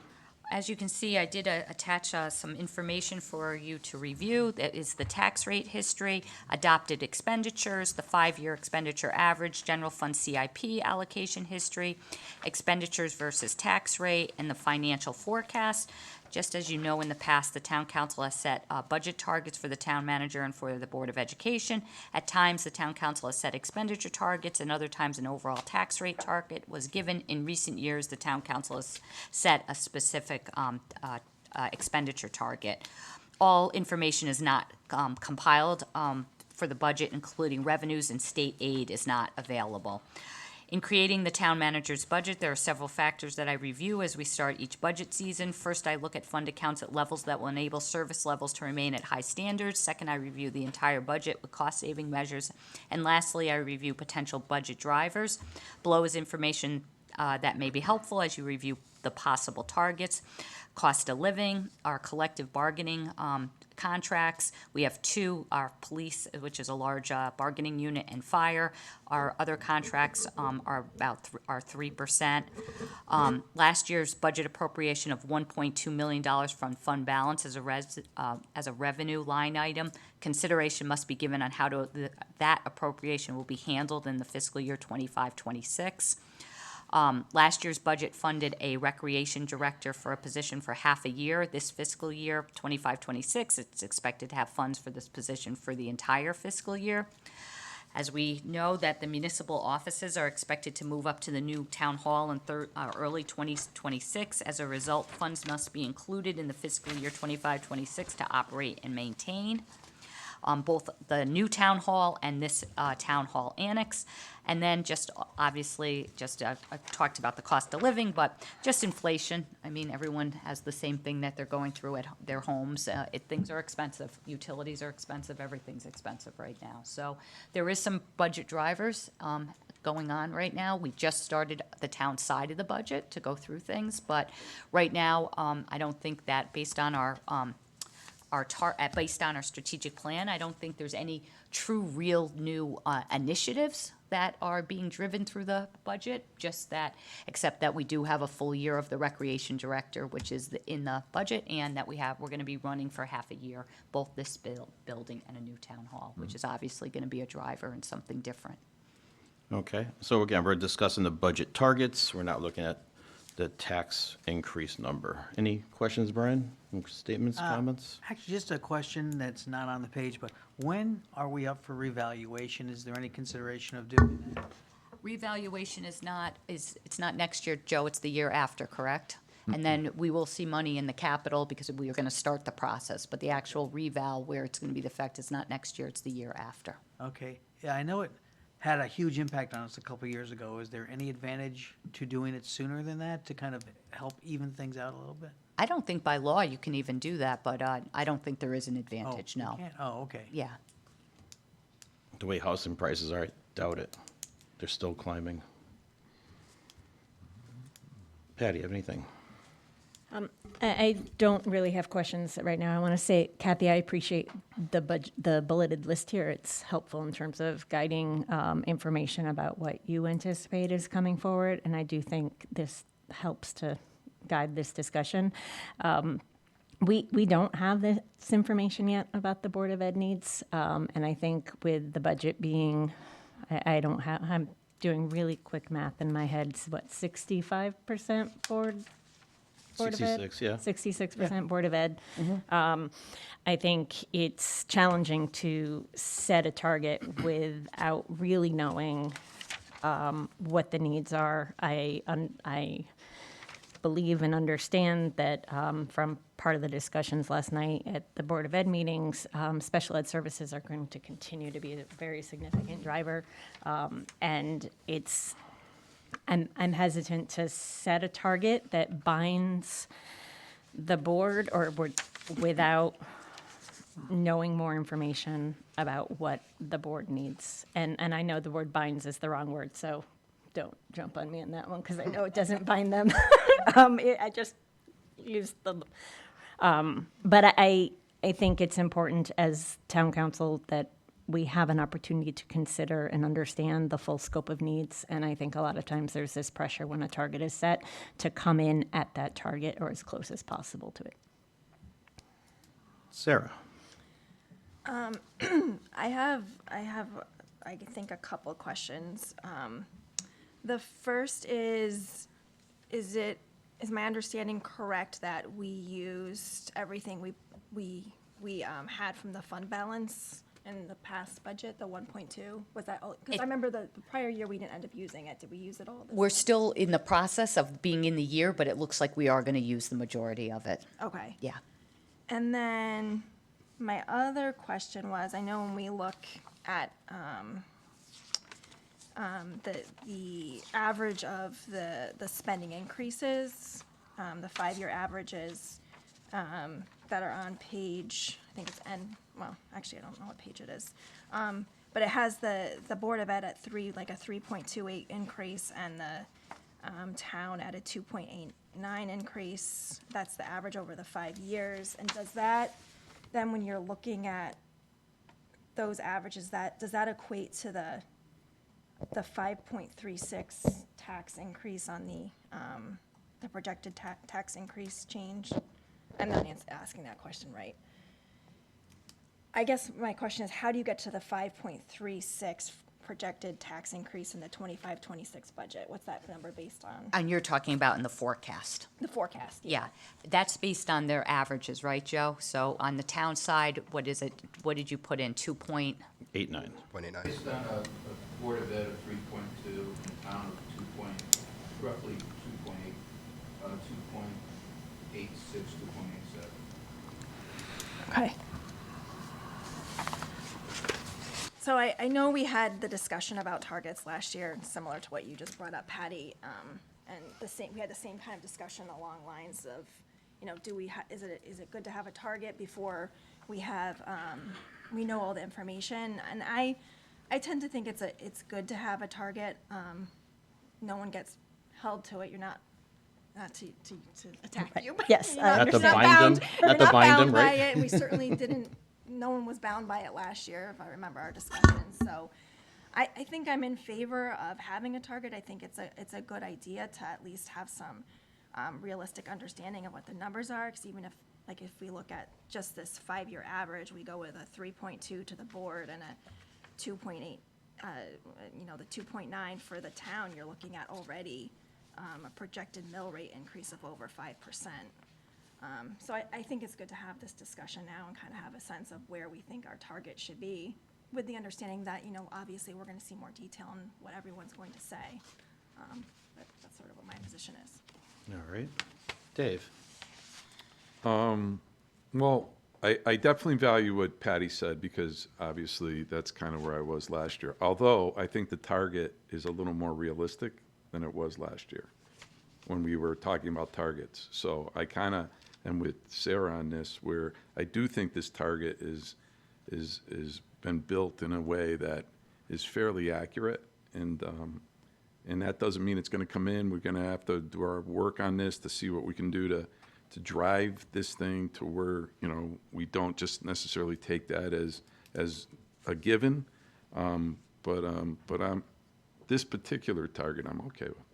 As you can see, I did attach some information for you to review. That is the tax rate history, adopted expenditures, the 5-year expenditure average, general fund CIP allocation history, expenditures versus tax rate, and the financial forecast. Just as you know, in the past, the town council has set budget targets for the town manager and for the Board of Education. At times, the town council has set expenditure targets, and other times an overall tax rate target was given. In recent years, the town council has set a specific expenditure target. All information is not compiled for the budget, including revenues, and state aid is not available. In creating the town manager's budget, there are several factors that I review as we start each budget season. First, I look at fund accounts at levels that will enable service levels to remain at high standards. Second, I review the entire budget with cost-saving measures. And lastly, I review potential budget drivers. Below is information that may be helpful as you review the possible targets. Cost of living, our collective bargaining contracts. We have two, our police, which is a large bargaining unit, and fire. Our other contracts are about 3%. Last year's budget appropriation of $1.2 million from fund balance as a revenue line item. Consideration must be given on how that appropriation will be handled in the fiscal year 25-26. Last year's budget funded a recreation director for a position for half a year. This fiscal year, 25-26, it's expected to have funds for this position for the entire fiscal year. As we know that the municipal offices are expected to move up to the new town hall in early 2026. As a result, funds must be included in the fiscal year 25-26 to operate and maintain both the new town hall and this town hall annex. And then just obviously, I've talked about the cost of living, but just inflation. I mean, everyone has the same thing that they're going through at their homes. Things are expensive. Utilities are expensive. Everything's expensive right now. So there is some budget drivers going on right now. We just started the town side of the budget to go through things, but right now, I don't think that based on our strategic plan, I don't think there's any true, real new initiatives that are being driven through the budget, except that we do have a full year of the recreation director, which is in the budget, and that we're going to be running for half a year, both this building and a new town hall, which is obviously going to be a driver and something different. Okay, so again, we're discussing the budget targets. We're not looking at the tax increase number. Any questions, Brian? Statements, comments? Actually, just a question that's not on the page, but when are we up for revaluation? Is there any consideration of doing that? Revaluation it's not next year, Joe, it's the year after, correct? And then we will see money in the capital because we are going to start the process, but the actual reval where it's going to be the effect is not next year, it's the year after. Okay, yeah, I know it had a huge impact on us a couple of years ago. Is there any advantage to doing it sooner than that to kind of help even things out a little bit? I don't think by law you can even do that, but I don't think there is an advantage, no. You can't? Oh, okay. Yeah. The way housing prices are, I doubt it. They're still climbing. Patty, you have anything? I don't really have questions right now. I want to say, Kathy, I appreciate the bulleted list here. It's helpful in terms of guiding information about what you anticipate is coming forward, and I do think this helps to guide this discussion. We don't have this information yet about the Board of Ed needs, and I think with the budget being, I'm doing really quick math in my head. It's what, 65% Board of Ed? 66, yeah. 66% Board of Ed. I think it's challenging to set a target without really knowing what the needs are. I believe and understand that from part of the discussions last night at the Board of Ed meetings, special ed services are going to continue to be a very significant driver. And I'm hesitant to set a target that binds the board without knowing more information about what the board needs. And I know the word binds is the wrong word, so don't jump on me on that one because I know it doesn't bind them. I just used the... but I think it's important as town council that we have an opportunity to consider and understand the full scope of needs. And I think a lot of times there's this pressure when a target is set to come in at that target or as close as possible to it. Sarah. I have, I think, a couple of questions. The first is my understanding correct that we used everything we had from the fund balance in the past budget, the 1.2? Was that all? Because I remember the prior year we didn't end up using it. Did we use it all? We're still in the process of being in the year, but it looks like we are going to use the majority of it. Okay. Yeah. And then my other question was, I know when we look at the average of the spending increases, the 5-year averages that are on page, I think it's well, actually, I don't know what page it is. But it has the Board of Ed at a 3.28 increase, and the town at a 2.89 increase. That's the average over the 5 years. And does that, then when you're looking at those averages, does that equate to the 5.36 tax increase on the projected tax increase change? I'm not asking that question right. I guess my question is, how do you get to the 5.36 projected tax increase in the 25-26 budget? What's that number based on? And you're talking about in the forecast. The forecast. Yeah, that's based on their averages, right, Joe? So on the town side, what is it? What did you put in? 2.89. 8.9. Based on a Board of Ed of 3.2 and town of roughly 2.8, 2.86, 2.87. Okay. So I know we had the discussion about targets last year, similar to what you just brought up, Patty, and we had the same kind of discussion along lines of, is it good to have a target before we have, we know all the information? And I tend to think it's good to have a target. No one gets held to it. You're not to attack you, but Yes, Not to you're bind them, we're not to not bind them, bound by right? it, and we certainly didn't. No one was bound by it last year, if I remember our discussions. So, I think I'm in favor of having a target. I think it's a good idea to at least have some realistic understanding of what the numbers are. Because even if we look at just this 5-year average, we go with a 3.2 to the board and a 2.8. The 2.9 for the town. You're looking at already a projected mill rate increase of over 5%. So I think it's good to have this discussion now and kind of have a sense of where we think our target should be, with the understanding that, obviously we're going to see more detail on what everyone's going to say. But that's sort of what my position is. All right. Dave. Well, I definitely value what Patty said, because obviously that's kind of where I was last year. Although I think the target is a little more realistic than it was last year when we were talking about targets. So I kind of am with Sarah on this, where I do think this target is been built in a way that is fairly accurate, and that doesn't mean it's going to come in. We're going to have to do our work on this to see what we can do to drive this thing to where, we don't just necessarily take that as a given. But this particular target I'm okay with.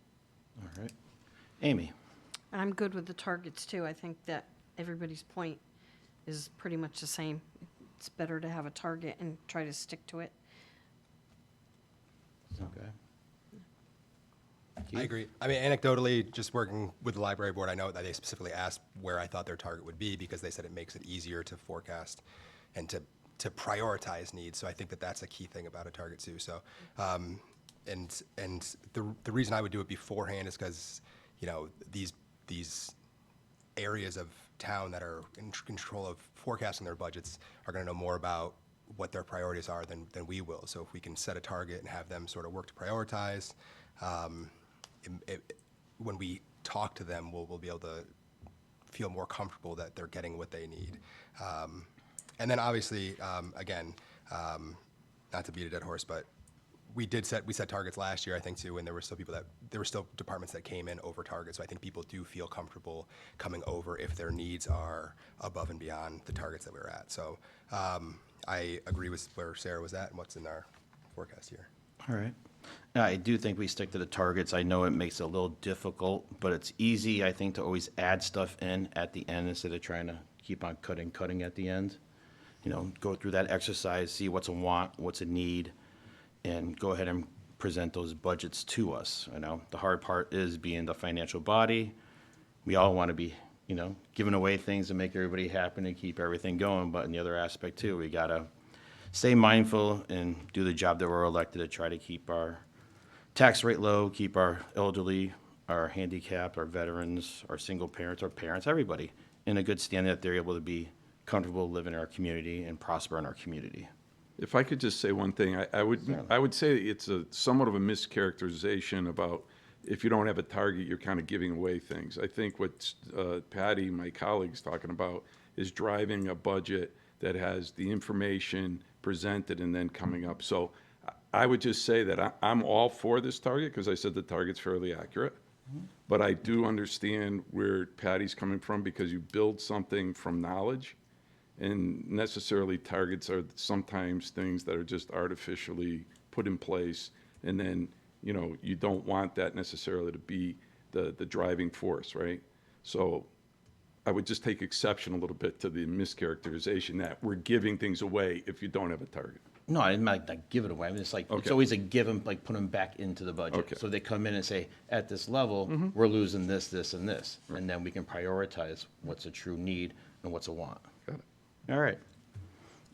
All right. Amy. I'm good with the targets too. I think that everybody's point is pretty much the same. It's better to have a target and try to stick to it. Okay. I agree. I mean, anecdotally, just working with the library board, I know that they specifically asked where I thought their target would be, because they said it makes it easier to forecast and to prioritize needs. So I think that that's a key thing about a target too. So, and the reason I would do it beforehand is because, these areas of town that are in control of forecasting their budgets are going to know more about what their priorities are than we will. So if we can set a target and have them sort of work to prioritize, when we talk to them, we'll be able to feel more comfortable that they're getting what they need. And then obviously, again, not to beat a dead horse, but we set targets last year, I think, too, and there were still departments that came in over target. So I think people do feel comfortable coming over if their needs are above and beyond the targets that we were at. So I agree with where Sarah was at and what's in our forecast here. All right. Now, I do think we stick to the targets. I know it makes it a little difficult, but it's easy, I think, to always add stuff in at the end instead of trying to keep on cutting at the end. You know, go through that exercise, see what's a want, what's a need, and go ahead and present those budgets to us. You know, the hard part is being the financial body. We all want to be, you know, giving away things to make everybody happy and keep everything going, but in the other aspect too, we gotta stay mindful and do the job that we're elected to try to keep our tax rate low, keep our elderly, our handicapped, our veterans, our single parents, our parents, everybody in a good standing that they're able to be comfortable living in our community and prosper in our community. If I could just say one thing, I would say it's a somewhat of a mischaracterization about if you don't have a target, you're kind of giving away things. I think what Patty, my colleague's talking about, is driving a budget that has the information presented and then coming up. So I would just say that I'm all for this target because I said the target's fairly accurate. But I do understand where Patty's coming from because you build something from knowledge, and necessarily targets are sometimes things that are just artificially put in place, and then, you know, you don't want that necessarily to be the driving force, right? So I would just take exception a little bit to the mischaracterization that we're giving things away if you don't have a target. No, I didn't like give it away. I mean, it's like, it's Okay. always a give them, like put them back into the budget. Okay. So they come in and say, at this level, we're losing this, this, and this. And then we can prioritize what's a true need and what's a want. Got it. All right.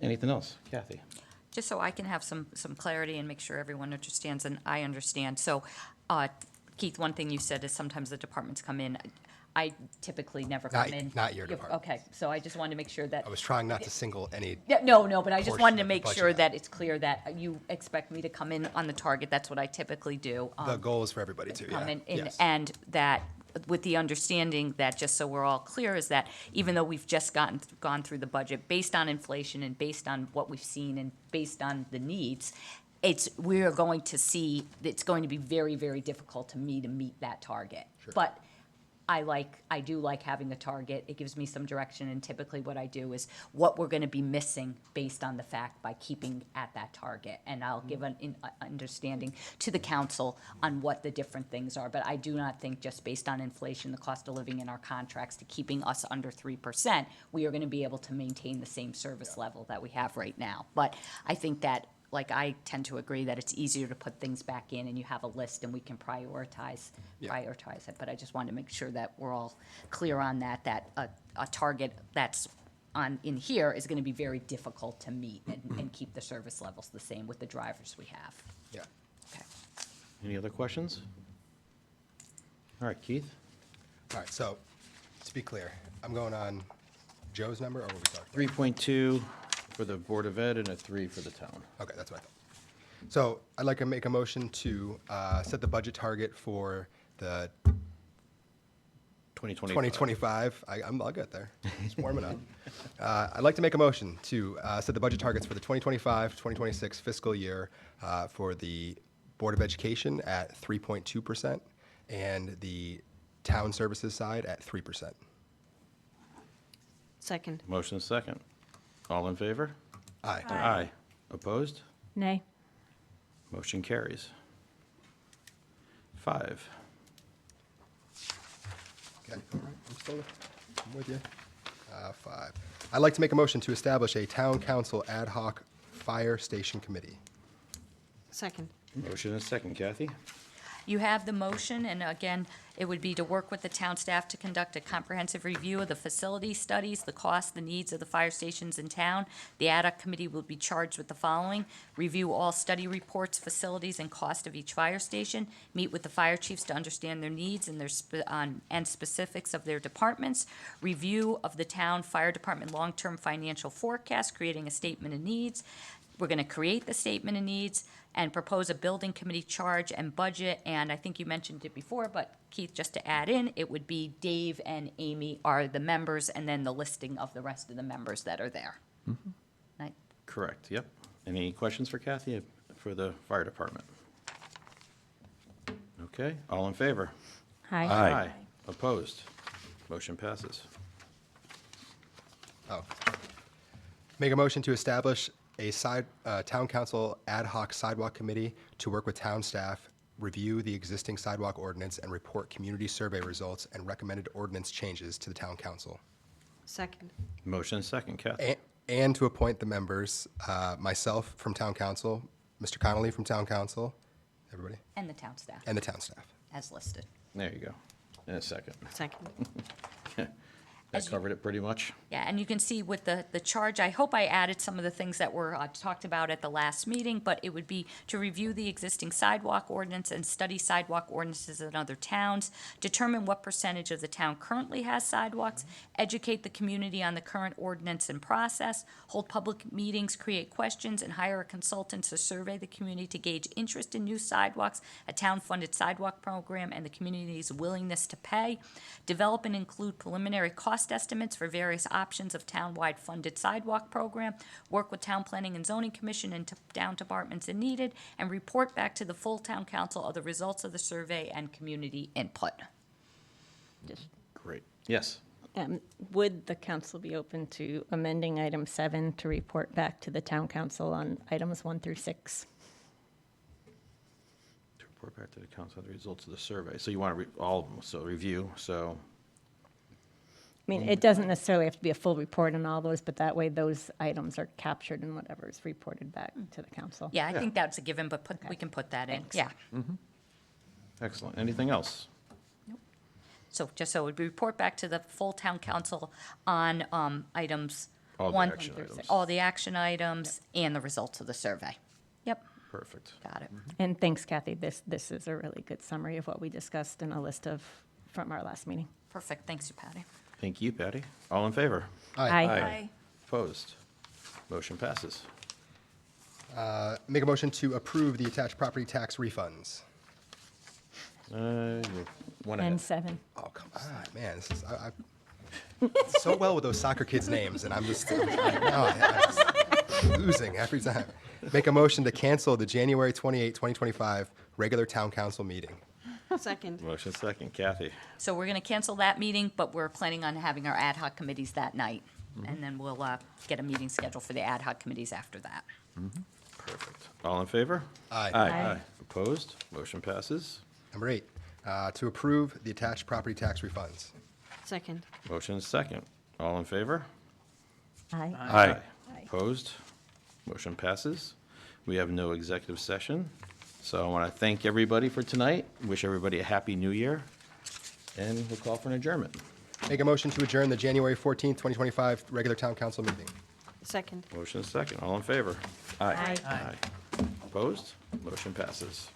Anything else? Kathy? Just so I can have some clarity and make sure everyone understands and I understand. So, Keith, one thing you said is sometimes the departments come in. I typically never come in. Not your department. Okay, so I just wanted to make sure that. I was trying not to single any. Yeah, no, but I just portion wanted to of the make budget sure out. that it's clear that you expect me to come in on the target. That's what I typically do. The goal is for everybody to, yeah. Come in, Yes. and that with the understanding that, just so we're all clear, is that even though we've just gone through the budget based on inflation and based on what we've seen and based on the needs, we are going to see, it's going to be very, very difficult to meet that target. But I do like having a target. It gives me some direction, and typically what I do is what we're going to be missing based on the fact by keeping at that target. And I'll give an understanding to the council on what the different things are. But I do not think just based on inflation, the cost of living in our contracts, to keeping us under 3%, we are going to be able to maintain the same service level that we have right now. But I think that, like, I tend to agree that it's easier to put things back in and you have a list and we can prioritize it. But I just wanted to make sure that we're all clear on that a target that's in here is going to be very difficult to meet and keep the service levels the same with the drivers we have. Yeah. Okay. Any other questions? All right, Keith? All right, so to be clear, I'm going on Joe's number, or what we talking? 3.2 for the Board of Ed and a 3 for the town. Okay, that's what I thought. So I'd like to make a motion to set the budget target for the 2025. I'll get there. It's warming up. I'd like to make a motion to set the budget targets for the 2025-2026 fiscal year for the Board of Education at 3.2% and the town services side at 3%. Second. Motion is second. All in favor? Aye. Aye. Opposed? Nay. Motion carries. 5. Okay, I'm with you. 5. I'd like to make a motion to establish a town council ad hoc fire station committee. Second. Motion is second. Kathy? You have the motion, and again, it would be to work with the town staff to conduct a comprehensive review of the facility studies, the cost, the needs of the fire stations in town. The ad hoc committee will be charged with the following: review all study reports, facilities, and cost of each fire station, meet with the fire chiefs to understand their needs and and specifics of their departments, review of the town fire department long-term financial forecast, creating a statement of needs. We're going to create the statement of needs and propose a building committee charge and budget. And I think you mentioned it before, but Keith, just to add in, it would be Dave and Amy are the members, and then the listing of the rest of the members that are there. Right. Correct, yep. Any questions for Kathy for the fire department? Okay, all in favor? Aye. Aye. Opposed? Motion passes. Oh. Make a motion to establish a town council ad hoc sidewalk committee to work with town staff, review the existing sidewalk ordinance, and report community survey results and recommended ordinance changes to the town council. Second. Motion second, Kathy. And to appoint the members, myself from town council, Mr. Connolly from town council, everybody, And the town staff, and the town staff. as listed. There you go. In a second. Second. That covered it pretty much. Yeah, and you can see with the charge, I hope I added some of the things that were talked about at the last meeting, but it would be to review the existing sidewalk ordinance and study sidewalk ordinances in other towns, determine what percentage of the town currently has sidewalks, educate the community on the current ordinance and process, hold public meetings, create questions, and hire a consultant to survey the community to gauge interest in new sidewalks, a town-funded sidewalk program, and the community's willingness to pay, develop and include preliminary cost estimates for various options of town-wide funded sidewalk program, work with Town Planning and Zoning Commission and town departments as needed, and report back to the full town council of the results of the survey and community input. Great. Yes. Would the council be open to amending item 7 to report back to the town council on items 1 through 6? To report back to the council the results of the survey. So you want to all of them, so review, so. I mean, it doesn't necessarily have to be a full report on all those, but that way those items are captured in whatever is reported back to the council. Yeah, I think that's a given, but we can put that in, yeah. Excellent. Anything else? So just so it would report back to the full town council on items. All the 1 action through items. 6. All the action items and the results of the survey. Yep, Perfect. got it. And thanks, Kathy. This is a really good summary of what we discussed in a list of, from our last meeting. Perfect, thanks, Patty. Thank you, Patty. All in favor? Aye. Opposed? Motion passes. Make a motion to approve the attached property tax refunds. You went And ahead. 7. Oh, come on, man, this is, I so well with those soccer kids' names, and I'm just losing every time. Make a motion to cancel the January 28, 2025 regular town council meeting. Second. Motion second, Kathy. So we're gonna cancel that meeting, but we're planning on having our ad hoc committees that night. And then we'll get a meeting scheduled for the ad hoc committees after that. Perfect. All in favor? Aye. Aye. Opposed? Motion passes. Number 8, to approve the attached property tax refunds. Second. Motion second. All in favor? Aye. Aye. Opposed? Motion passes. We have no executive session. So I want to thank everybody for tonight, wish everybody a happy new year, and we'll call for an adjournment. Make a motion to adjourn the January 14th, 2025 regular town council meeting. Second. Motion second. All in favor? Aye. Opposed? Motion passes.